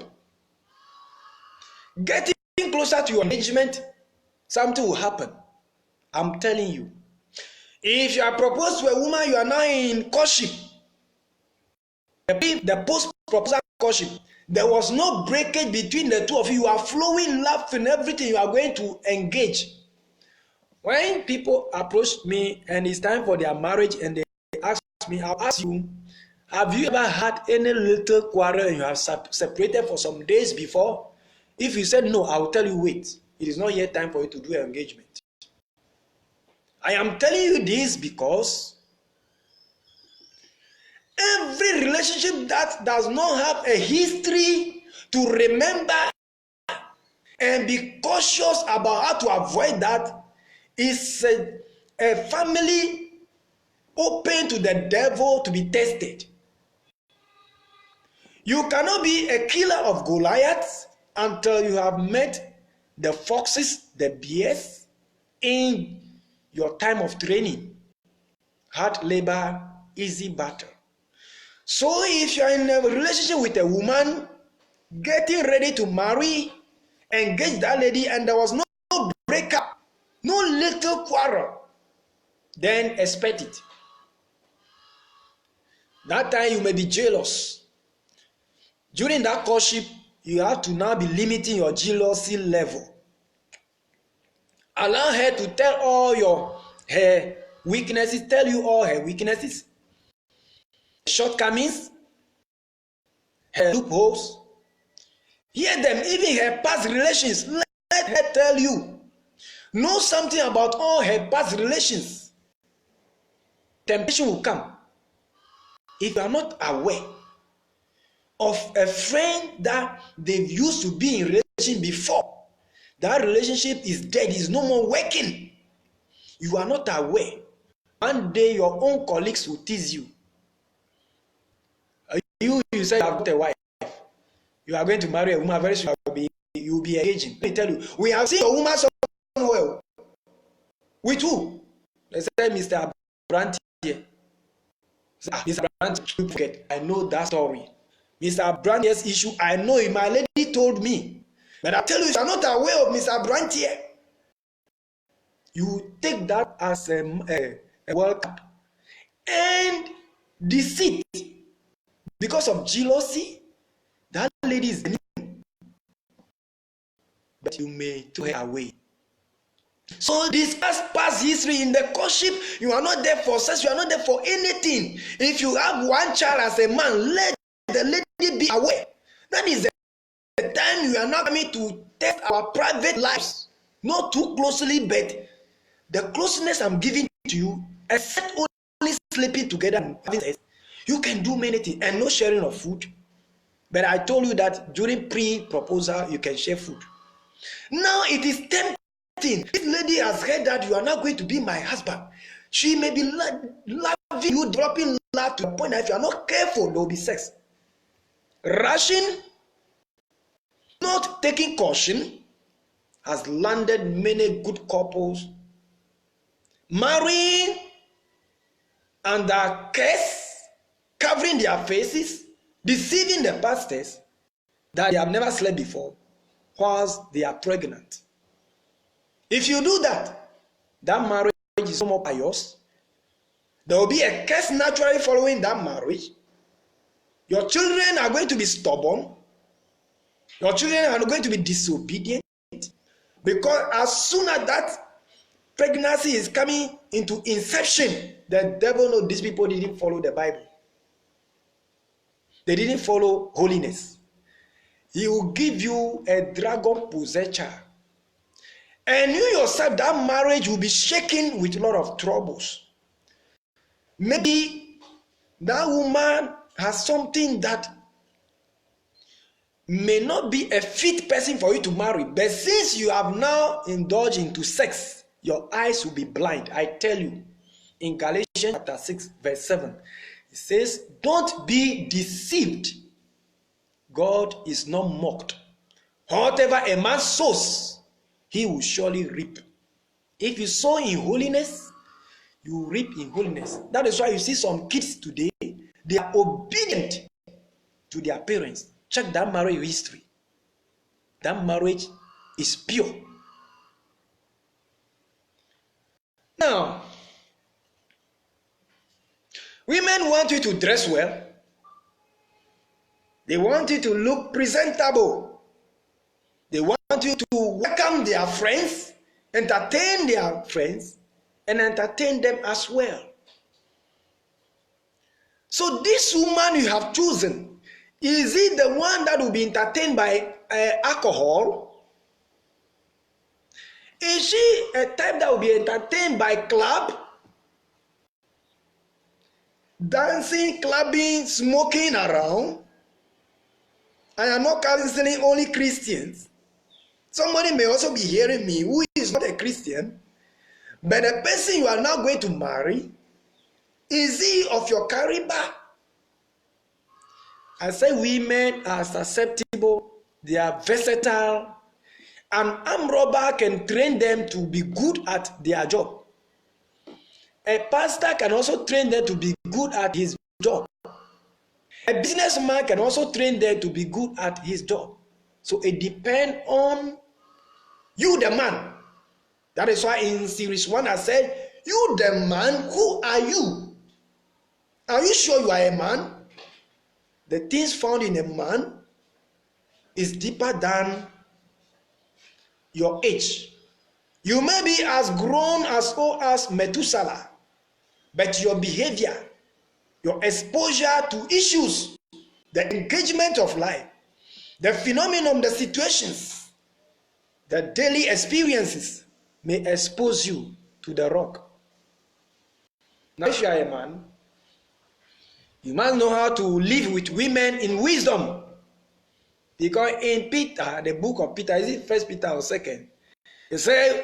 Getting closer to your engagement, something will happen. I'm telling you. If you are proposed to a woman, you are now in courtship. The post-proposal courtship, there was no breakage between the two of you. You are flowing, laughing, everything. You are going to engage. When people approach me and it's time for their marriage and they ask me, I'll ask you, have you ever had any little quarrel and you have separated for some days before? If you said no, I will tell you, wait. It is not yet time for you to do an engagement. I am telling you this because every relationship that does not have a history to remember and be cautious about how to avoid that is a family open to the devil to be tested. You cannot be a killer of Goliath until you have met the foxes, the bears in your time of training. Hard labor, easy battle. So if you are in a relationship with a woman, getting ready to marry, engage that lady, and there was no breakup, no little quarrel, then expect it. That time you may be jealous. During that courtship, you have to now be limiting your jealousy level. Allow her to tell all her weaknesses, tell you all her weaknesses, shortcomings, her loopholes. Hear them, even her past relations. Let her tell you. Know something about all her past relations. Temptation will come. If you are not aware of a friend that they used to be in relation before, that relationship is dead, is no more working. You are not aware. One day your own colleagues will tease you. You say you have got a wife. You are going to marry a woman very soon. You will be engaging. Let me tell you, we have seen a woman somewhere. With who? Let's say Mr. Brandt here. Mr. Brandt, you forget. I know that story. Mr. Brandt's issue, I know it. My lady told me. But I tell you, if you are not aware of Mr. Brandt here, you take that as a welcome. And deceit, because of jealousy, that lady is winning. But you may throw her away. So discuss past history in the courtship. You are not there for sex. You are not there for anything. If you have one child as a man, let the lady be aware. That is the time you are not coming to test our private lives. Not too closely, but the closeness I'm giving to you, except only sleeping together and having sex, you can do many things, and no sharing of food. But I told you that during pre-proposal, you can share food. Now it is tempting. This lady has heard that you are not going to be my husband. She may be loving you, dropping love to the point that if you are not careful, there will be sex. Rushing, not taking caution, has landed many good couples marrying under curse, covering their faces, deceiving the pastors that they have never slept before whilst they are pregnant. If you do that, that marriage is no more pious. There will be a curse naturally following that marriage. Your children are going to be stubborn. Your children are going to be disobedient. Because as soon as that pregnancy is coming into inception, the devil knows these people didn't follow the Bible. They didn't follow holiness. He will give you a dragon possessed child. And you yourself, that marriage will be shaken with a lot of troubles. Maybe that woman has something that may not be a fit person for you to marry. But since you have now indulged into sex, your eyes will be blind. I tell you, in Galatians chapter 6, verse 7, it says, don't be deceived. God is not mocked. Whatever a man sows, he will surely reap. If you sow in holiness, you reap in holiness. That is why you see some kids today, they are obedient to their parents. Check that marriage history. That marriage is pure. Now, women want you to dress well. They want you to look presentable. They want you to welcome their friends, entertain their friends, and entertain them as well. So this woman you have chosen, is it the one that will be entertained by alcohol? Is she a type that will be entertained by club? Dancing, clubbing, smoking around? I am not counseling only Christians. Somebody may also be hearing me who is not a Christian, but the person you are now going to marry, is he of your caliber? I say women are susceptible, they are versatile. An armed robber can train them to be good at their job. A pastor can also train them to be good at his job. A businessman can also train them to be good at his job. So it depends on you, the man. That is why in series 1 I said, you the man, who are you? Are you sure you are a man? The things found in a man is deeper than your age. You may be as grown as old as Methuselah, but your behavior, your exposure to issues, the engagement of life, the phenomenon, the situations, the daily experiences may expose you to the rock. Now, if you are a man, you must know how to live with women in wisdom. Because in Peter, the book of Peter, is it 1 Peter or 2nd? It says,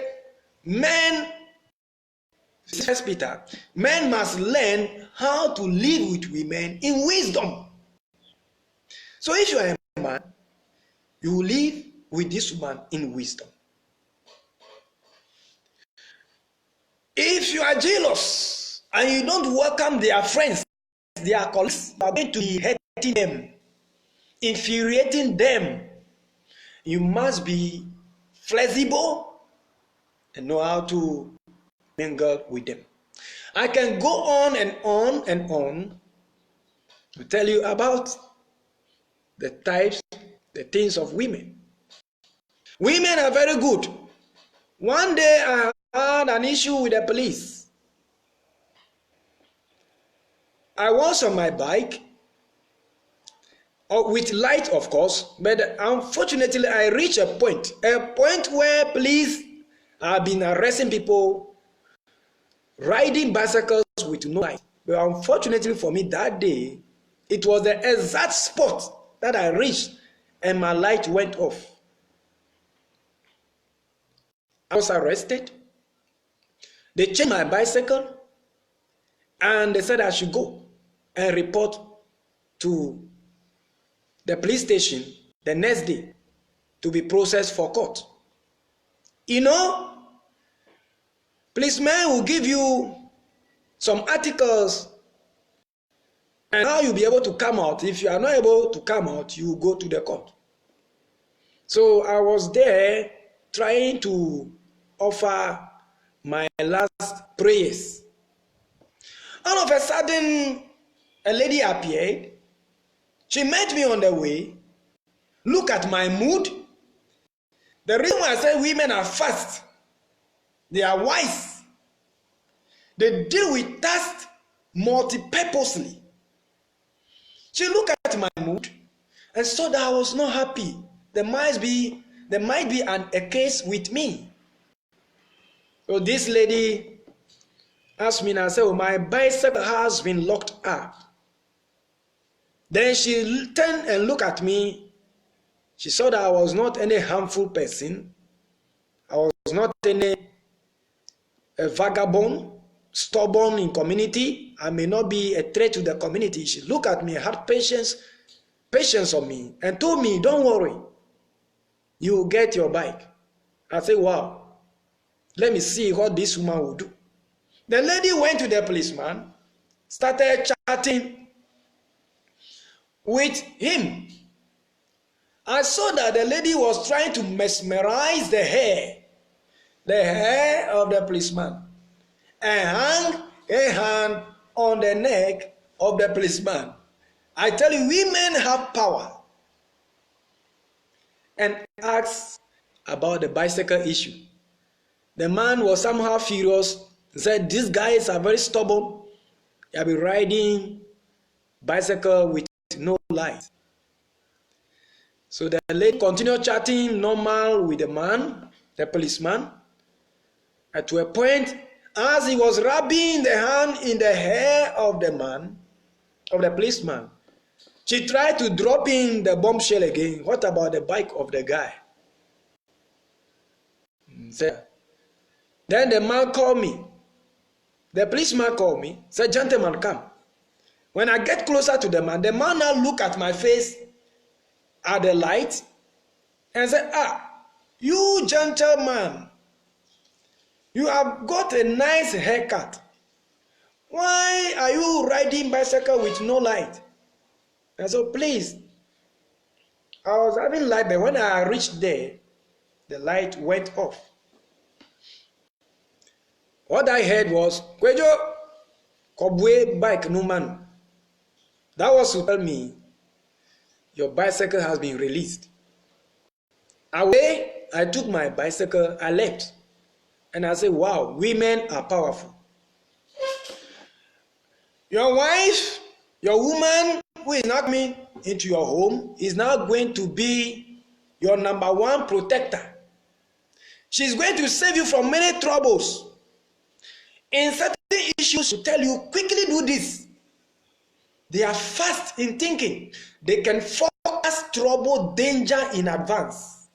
men must learn how to live with women in wisdom. So if you are a man, you live with this woman in wisdom. If you are jealous and you don't welcome their friends, their colleagues, you are going to be hurting them, infuriating them. You must be flexible and know how to mingle with them. I can go on and on and on to tell you about the types, the things of women. Women are very good. One day I had an issue with the police. I was on my bike, with light of course, but unfortunately I reached a point where police have been arresting people riding bicycles with no light. But unfortunately for me that day, it was the exact spot that I reached and my light went off. I was arrested. They changed my bicycle and they said I should go and report to the police station the next day to be processed for court. You know, policemen will give you some articles and how you'll be able to come out. If you are not able to come out, you go to the court. So I was there trying to offer my last prayers. All of a sudden, a lady appeared. She met me on the way. Look at my mood. The reason why I say women are fast, they are wise. They deal with tasks multi-purposely. She looked at my mood and saw that I was not happy. There might be a case with me. So this lady asked me and I said, oh, my bicycle has been locked up. Then she turned and looked at me. She saw that I was not any harmful person. I was not any vagabond, stubborn in community. I may not be a threat to the community. She looked at me, had patience on me, and told me, don't worry, you will get your bike. I said, wow, let me see what this woman will do. The lady went to the policeman, started chatting with him. I saw that the lady was trying to mesmerize the hair of the policeman, and hang a hand on the neck of the policeman. I tell you, women have power. And asked about the bicycle issue. The man was somehow furious. He said, these guys are very stubborn. They have been riding bicycle with no light. So the lady continued chatting normal with the man, the policeman. And to a point, as he was rubbing the hand in the hair of the man, of the policeman, she tried to drop in the bombshell again. What about the bike of the guy? Then the man called me. The policeman called me, said, gentleman, come. When I get closer to the man now looked at my face at the light and said, you gentleman, you have got a nice haircut. Why are you riding bicycle with no light? And so please, I was having light, but when I reached there, the light went off. What I heard was, Kwejo, Kobwe bike no man. That was to tell me, your bicycle has been released. Away, I took my bicycle, I left. And I said, wow, women are powerful. Your wife, your woman who is not coming into your home is now going to be your number one protector. She's going to save you from many troubles. In certain issues, to tell you, quickly do this. They are fast in thinking. They can focus trouble, danger in advance.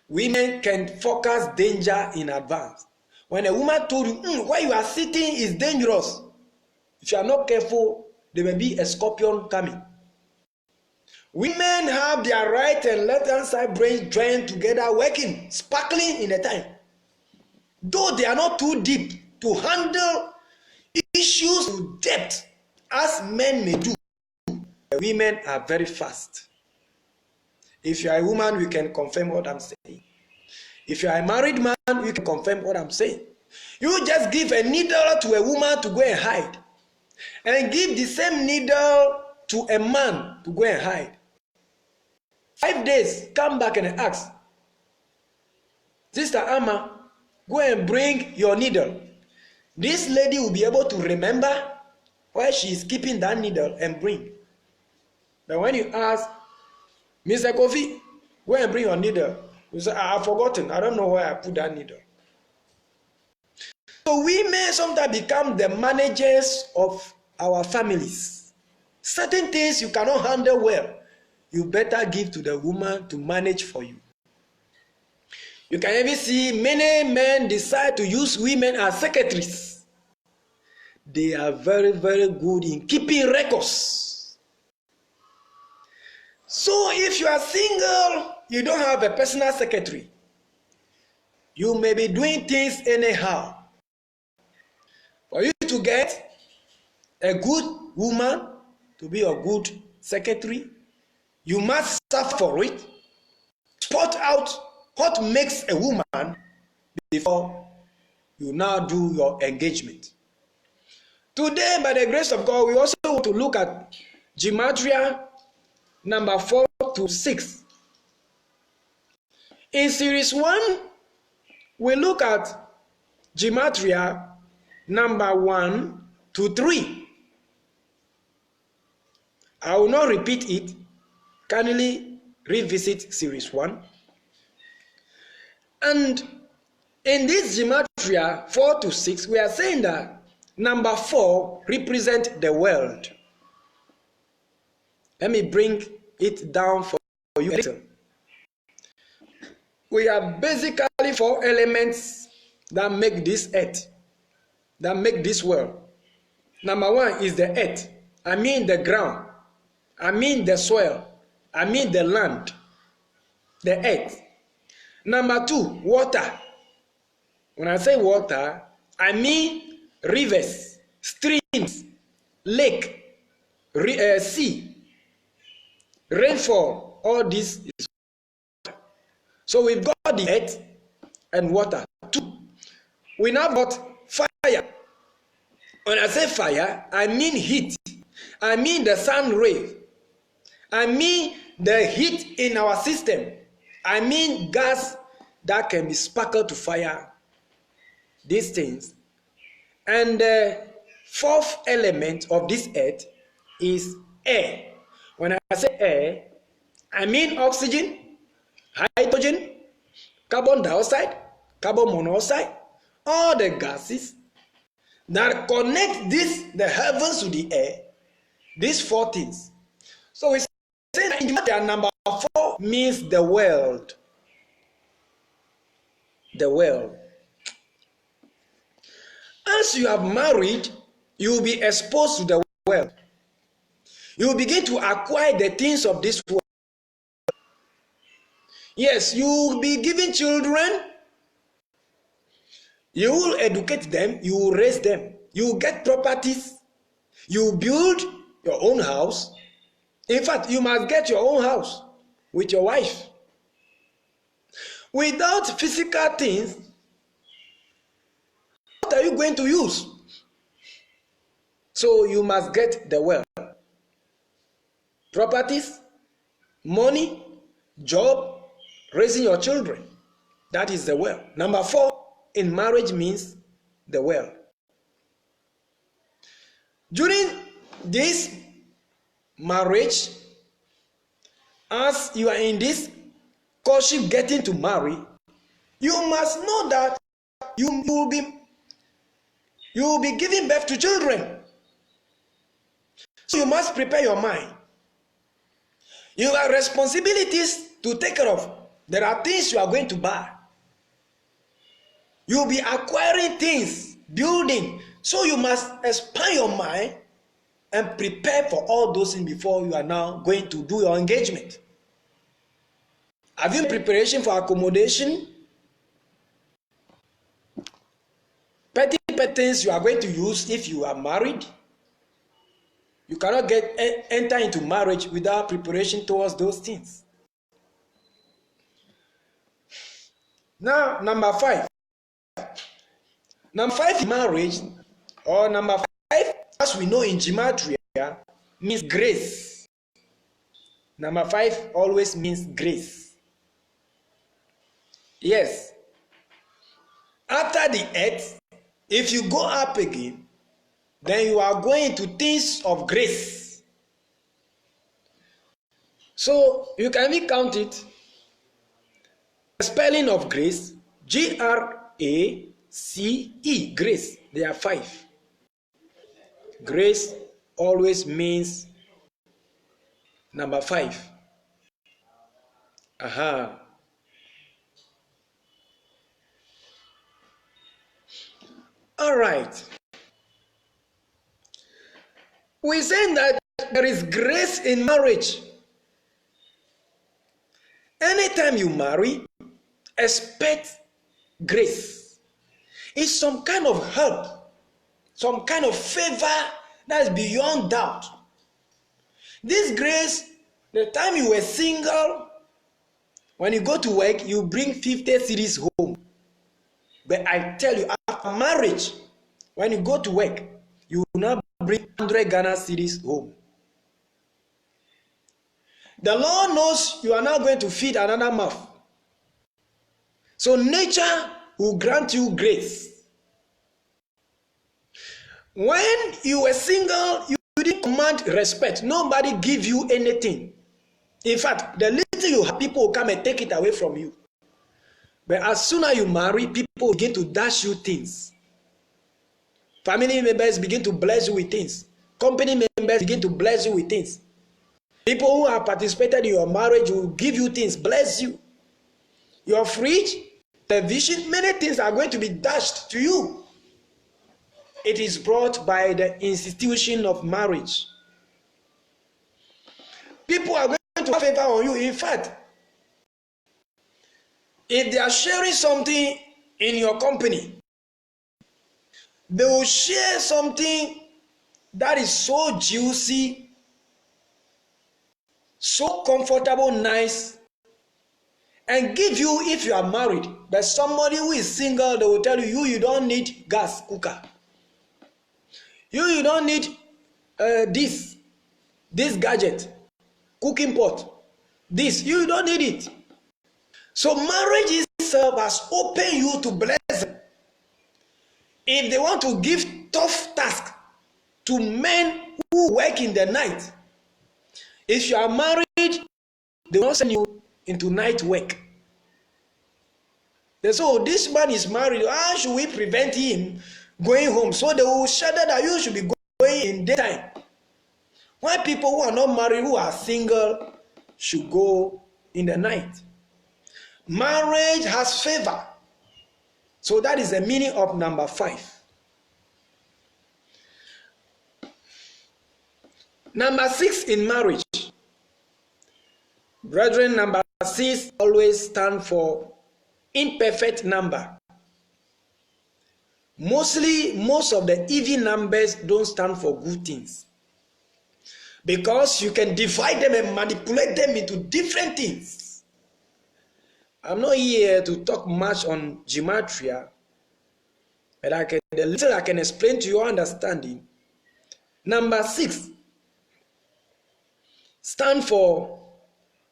Women can focus danger in advance. When a woman told you, where you are sitting is dangerous. If you are not careful, there may be a scorpion coming. Women have their right and left hand side brains joined together, working, sparkling in a time. Though they are not too deep to handle issues to depth as men may do, women are very fast. If you are a woman, you can confirm what I'm saying. If you are a married man, you can confirm what I'm saying. You just give a needle to a woman to go and hide, and give the same needle to a man to go and hide. 5 days, come back and ask, Sister Amma, go and bring your needle. This lady will be able to remember where she is keeping that needle and bring. But when you ask, Mr. Kofi, go and bring your needle, you say, I've forgotten. I don't know where I put that needle. So we may sometimes become the managers of our families. Certain things you cannot handle well, you better give to the woman to manage for you. You can even see many men decide to use women as secretaries. They are very, very good in keeping records. So if you are single, you don't have a personal secretary, You may be doing things anyhow. For you to get a good woman to be a good secretary, you must suffer for it. Spot out what makes a woman before you now do your engagement. Today, by the grace of God, we also want to look at gematria number 4 to 6. In series 1, we look at gematria number 1 to 3. I will not repeat it. Kindly revisit series 1. And in this gematria 4 to 6, we are saying that number 4 represents the world. Let me bring it down for you a little. We have basically 4 elements that make this earth, that make this world. Number 1 is the earth. I mean the ground. I mean the soil. I mean the land. The earth. Number 2, water. When I say water, I mean rivers, streams, lake, sea, rainfall. All this is water. So we've got the earth and water. 2. We now got fire. When I say fire, I mean heat. I mean the sun ray. I mean the heat in our system. I mean gas that can be sparkled to fire. These things. And the 4th element of this earth is air. When I say air, I mean oxygen, hydrogen, carbon dioxide, carbon monoxide, all the gases that connect the heavens to the air. These 4 things. So we say that number 4 means the world. The world. As you have married, you will be exposed to the world. You will begin to acquire the things of this world. Yes, you will be given children. You will educate them. You will raise them. You will get properties. You will build your own house. In fact, you must get your own house with your wife. Without physical things, what are you going to use? So you must get the wealth. Properties, money, job, raising your children. That is the wealth. Number 4 in marriage means the wealth. During this marriage, as you are in this courtship getting to marry, you must know that you will be giving birth to children. So you must prepare your mind. You have responsibilities to take care of. There are things you are going to buy. You will be acquiring things, building. So you must expand your mind and prepare for all those things before you are now going to do your engagement. Have you preparation for accommodation? Petty things you are going to use if you are married. You cannot enter into marriage without preparation towards those things. Now, number 5. Number 5 in marriage, or number 5, as we know in gematria, means grace. Number 5 always means grace. Yes. After the earth, if you go up again, then you are going to things of grace. So you can even count it. The spelling of grace, G-R-A-C-E, grace. There are 5. Grace always means number 5. Aha. All right. We say that there is grace in marriage. Anytime you marry, expect grace. It's some kind of help, some kind of favor that is beyond doubt. This grace, the time you were single, when you go to work, you bring 50 cedis home. But I tell you, after marriage, when you go to work, you will now bring 100 Ghana cedis home. The Lord knows you are now going to feed another mouth. So nature will grant you grace. When you were single, you didn't command respect. Nobody give you anything. In fact, the little you have, people will come and take it away from you. But as soon as you marry, people begin to dash you things. Family members begin to bless you with things. Company members begin to bless you with things. People who have participated in your marriage will give you things, bless you. Your fridge, television, many things are going to be dashed to you. It is brought by the institution of marriage. People are going to have favor on you. In fact, if they are sharing something in your company, they will share something that is so juicy, so comfortable, nice, and give you if you are married. But somebody who is single, they will tell you, you don't need gas cooker. You don't need this gadget, cooking pot. This, you don't need it. So marriage itself has opened you to bless them. If they want to give tough tasks to men who work in the night, if you are married, they won't send you into night work. They say, oh, this man is married. How should we prevent him going home? So they will shout that you should be going in daytime. Why people who are not married, who are single, should go in the night? Marriage has favor. So that is the meaning of number 5. Number 6 in marriage. Brethren, number 6 always stand for imperfect number. Most of the even numbers don't stand for good things. Because you can divide them and manipulate them into different things. I'm not here to talk much on gematria, but the little I can explain to your understanding. Number 6 stand for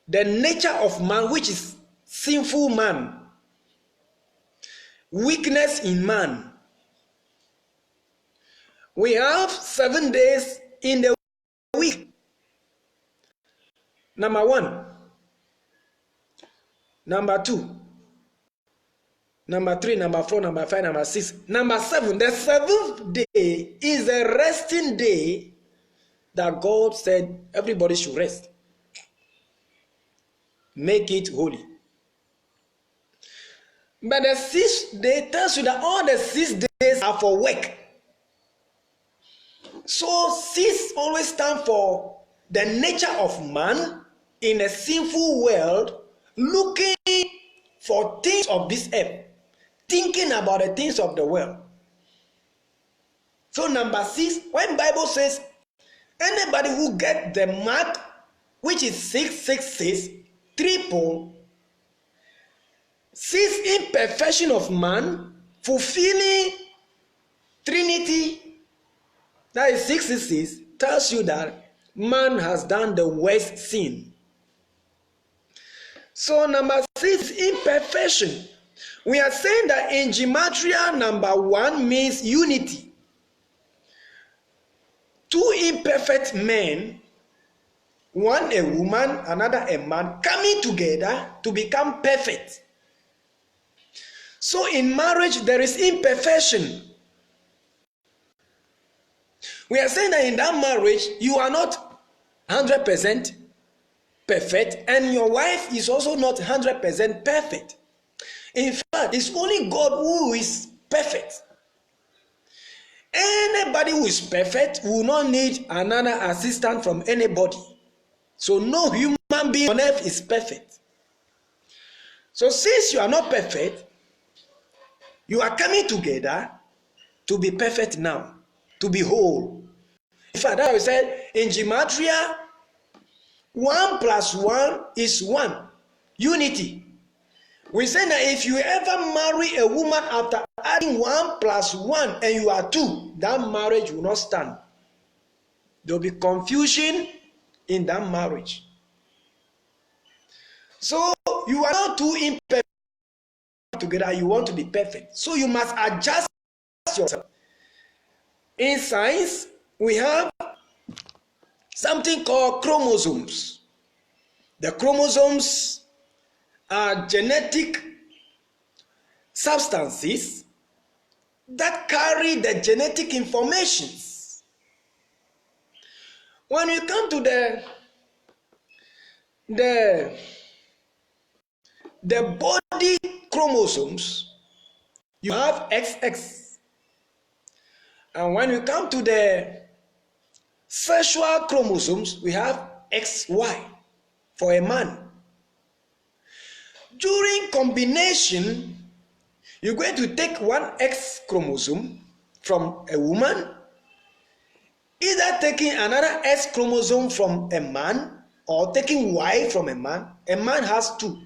the nature of man, which is sinful man, weakness in man. We have 7 days in the week. Number 1. Number 2. Number 3, number 4, number 5, number 6. Number 7. The 7th day is a resting day that God said everybody should rest. Make it holy. But the 6th day tells you that all the 6 days are for work. So 6 always stands for the nature of man in a sinful world, looking for things of this earth, thinking about the things of the world. So number 6, when Bible says anybody who get the mark, which is 666, triple, 6 imperfection of man, fulfilling Trinity, that is 666, tells you that man has done the worst sin. So number 6, imperfection. We are saying that in gematria, number 1 means unity. 2 imperfect men, one a woman, another a man, coming together to become perfect. So in marriage, there is imperfection. We are saying that in that marriage, you are not 100% perfect, and your wife is also not 100% perfect. In fact, it's only God who is perfect. Anybody who is perfect will not need another assistant from anybody. So no human being on earth is perfect. So since you are not perfect, You are coming together to be perfect now, to be whole. In fact, that we said in gematria, 1 plus 1 is 1. Unity. We say that if you ever marry a woman after adding 1 plus 1 and you are 2, that marriage will not stand. There will be confusion in that marriage. So you are not too imperfect together, you want to be perfect. So you must adjust yourself. In science, we have something called chromosomes. The chromosomes are genetic substances that carry the genetic informations. When you come to the body chromosomes, you have XX. And when you come to the sexual chromosomes, we have XY for a man. During combination, you're going to take one X chromosome from a woman, either taking another X chromosome from a man or taking Y from a man. A man has 2,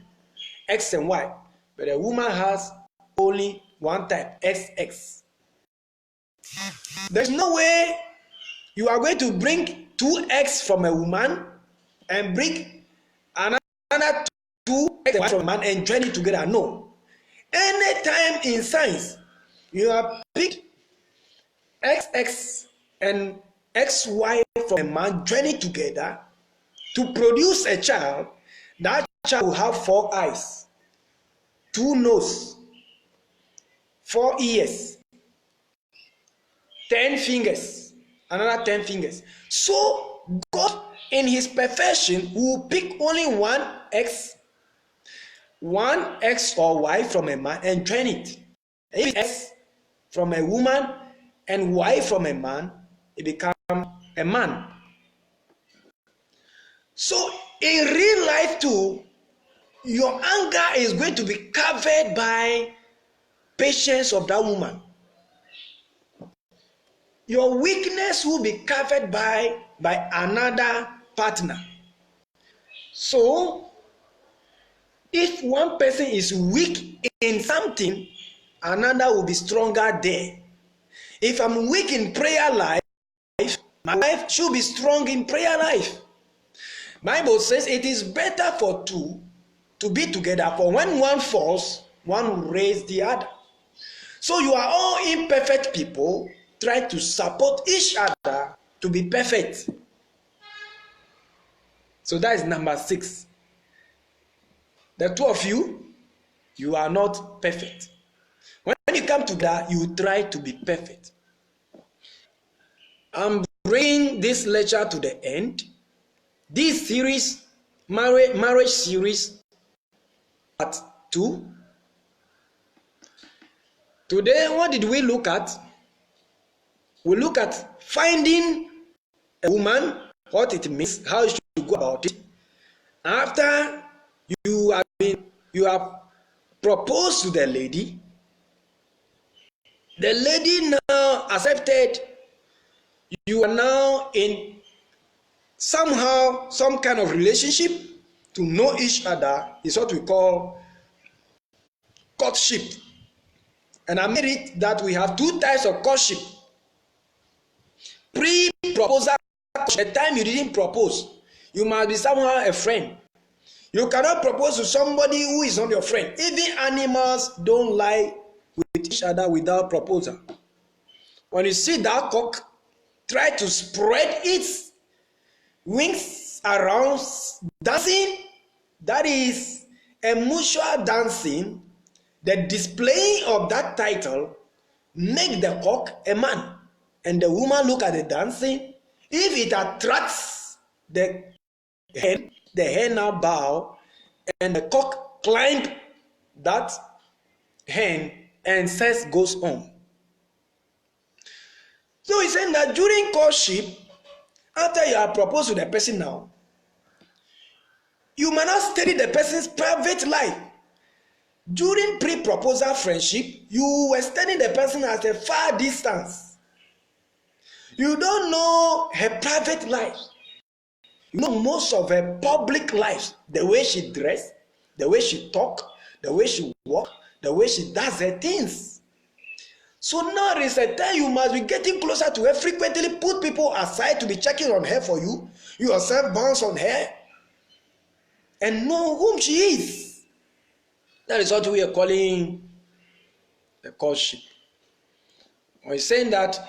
X and Y, but a woman has only one type, XX. There's no way you are going to bring 2X from a woman and bring another 2X from a man and join it together. No. Anytime in science you have picked XX and XY from a man, join it together to produce a child, that child will have 4 eyes, 2 noses, 4 ears, 10 fingers, another 10 fingers. So God in his perfection will pick only one X or Y from a man and join it. If it's X from a woman and Y from a man, it becomes a man. So in real life too, your anger is going to be covered by patience of that woman. Your weakness will be covered by another partner. So if one person is weak in something, another will be stronger there. If I'm weak in prayer life, my wife should be strong in prayer life. Bible says it is better for 2 to be together, for when one falls, one will raise the other. So you are all imperfect people. Try to support each other to be perfect. So that is number 6. The 2 of you, you are not perfect. When you come together, you try to be perfect. I'm bringing this lecture to the end. This series, marriage series, part 2. Today, what did we look at? We look at finding a woman, what it means, how you should go about it. After you have proposed to the lady now accepted, you are now in somehow some kind of relationship to know each other, is what we call courtship. And I made it that we have 2 types of courtship. Pre-proposal, the time you didn't propose, you must be somehow a friend. You cannot propose to somebody who is not your friend. Even animals don't lie with each other without proposal. When you see that cock try to spread its wings around dancing, that is a mutual dancing. The display of that title make the cock a man, and the woman look at the dancing. If it attracts the hen now bow, and the cock climb that hen, and sex goes on. So he's saying that during courtship, after you have proposed to the person now, you might not study the person's private life. During pre-proposal friendship, you were studying the person at a far distance. You don't know her private life. You know most of her public life, the way she dress, the way she talk, the way she walk, the way she does her things. So now is a time you must be getting closer to her, frequently put people aside to be checking on her for you, yourself bounce on her, and know whom she is. That is what we are calling the courtship. We're saying that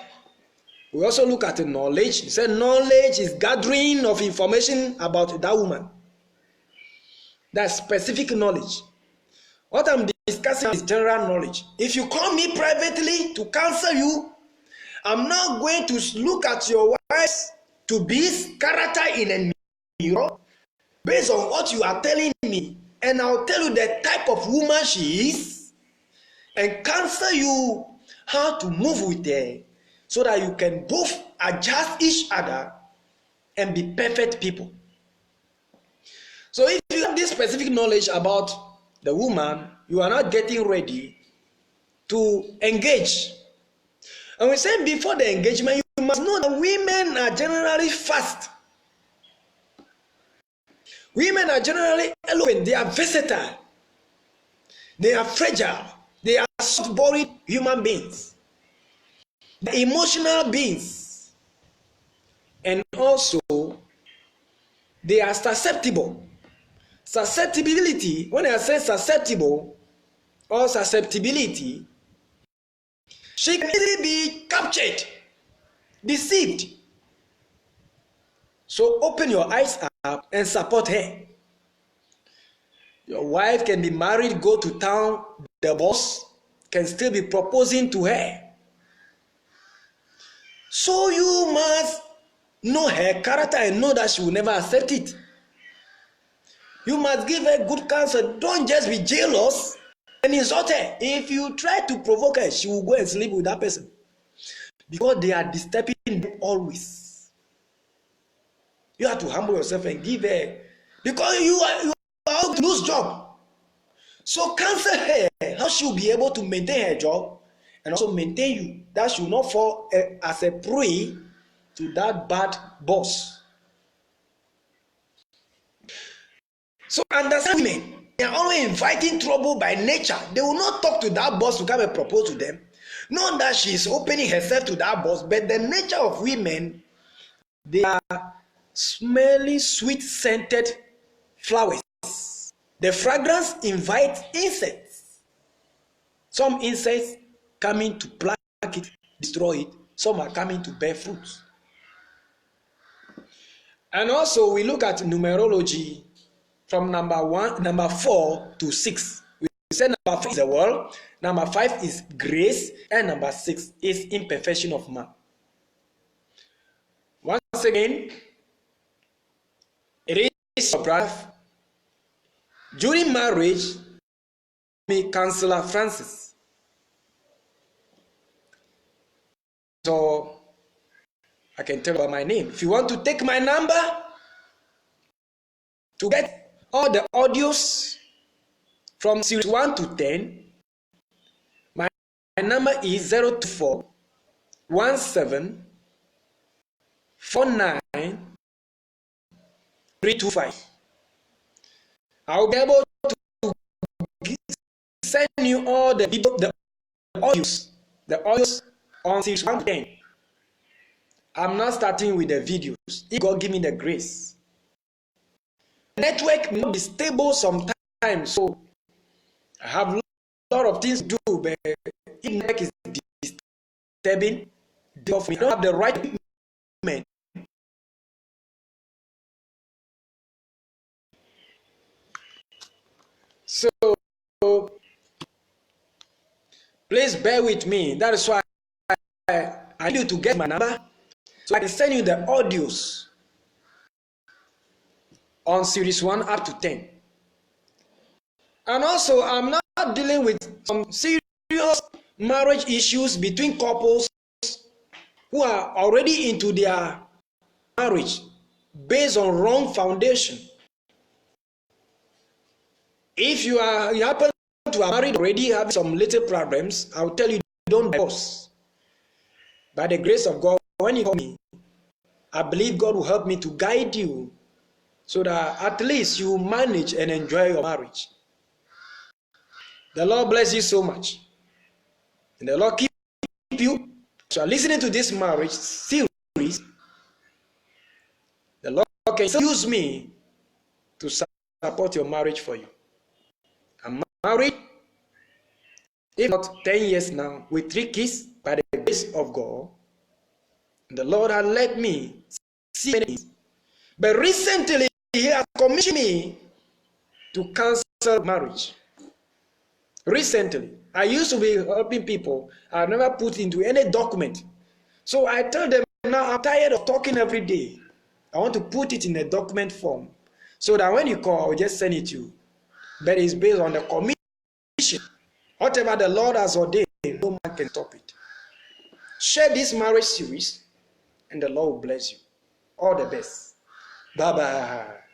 we also look at the knowledge. He said knowledge is gathering of information about that woman. That's specific knowledge. What I'm discussing is general knowledge. If you call me privately to counsel you, I'm not going to look at your wife's to be character in a mirror based on what you are telling me, and I'll tell you the type of woman she is and counsel you how to move with her so that you can both adjust each other and be perfect people. So if you have this specific knowledge about the woman, you are not getting ready to engage. And we said before the engagement, you must know that women are generally fast. Women are generally eloquent. They are versatile. They are fragile. They are soft-bodied human beings. They are emotional beings. And also, they are susceptible. Susceptibility, when I say susceptible or susceptibility, she can easily be captured, deceived. So open your eyes up and support her. Your wife can be married, go to town, the boss can still be proposing to her. So you must know her character and know that she will never accept it. You must give her good counsel. Don't just be jealous and insult her. If you try to provoke her, she will go and sleep with that person. Because they are disturbing them always. You have to humble yourself and give her. Because you are out to lose job. So counsel her how she will be able to maintain her job and also maintain you. That she will not fall as a prey to that bad boss. So understand women, they are always inviting trouble by nature. They will not talk to that boss to come and propose to them. Not that she is opening herself to that boss, but the nature of women, they are smelly, sweet-scented flowers. The fragrance invites insects. Some insects coming to pluck it, destroy it. Some are coming to bear fruits. And also we look at numerology from number 4 to 6. We said number 4 is the world, number 5 is grace, and number 6 is imperfection of man. Once again, it is your brother. During marriage, me Counselor Francis. So I can tell you about my name. If you want to take my number to get all the audios from series 1 to 10, my number is 024 17 49 325. I'll be able to send you all the audios on series 1 to 10. I'm not starting with the videos. If God give me the grace. Network may not be stable sometimes, so I have a lot of things to do, but if network is disturbing, I don't have the right equipment. So please bear with me. That is why I need you to get my number so I can send you the audios on series 1 up to 10. And also, I'm not dealing with some serious marriage issues between couples who are already into their marriage based on wrong foundation. If you happen to who are married already have some little problems, I'll tell you, don't divorce. By the grace of God, when you call me, I believe God will help me to guide you so that at least you manage and enjoy your marriage. The Lord bless you so much. And the Lord keep you. So listening to this marriage series, the Lord can use me to support your marriage for you. I'm married, if not 10 years now, with 3 kids by the grace of God. The Lord has let me see many things. But recently, He has commissioned me to cancel marriage. Recently, I used to be helping people. I never put into any document. So I tell them now, I'm tired of talking every day. I want to put it in a document form so that when you call, I'll just send it to you. But it's based on the commission. Whatever the Lord has ordained, no man can stop it. Share this marriage series, and the Lord will bless you. All the best. Bye-bye.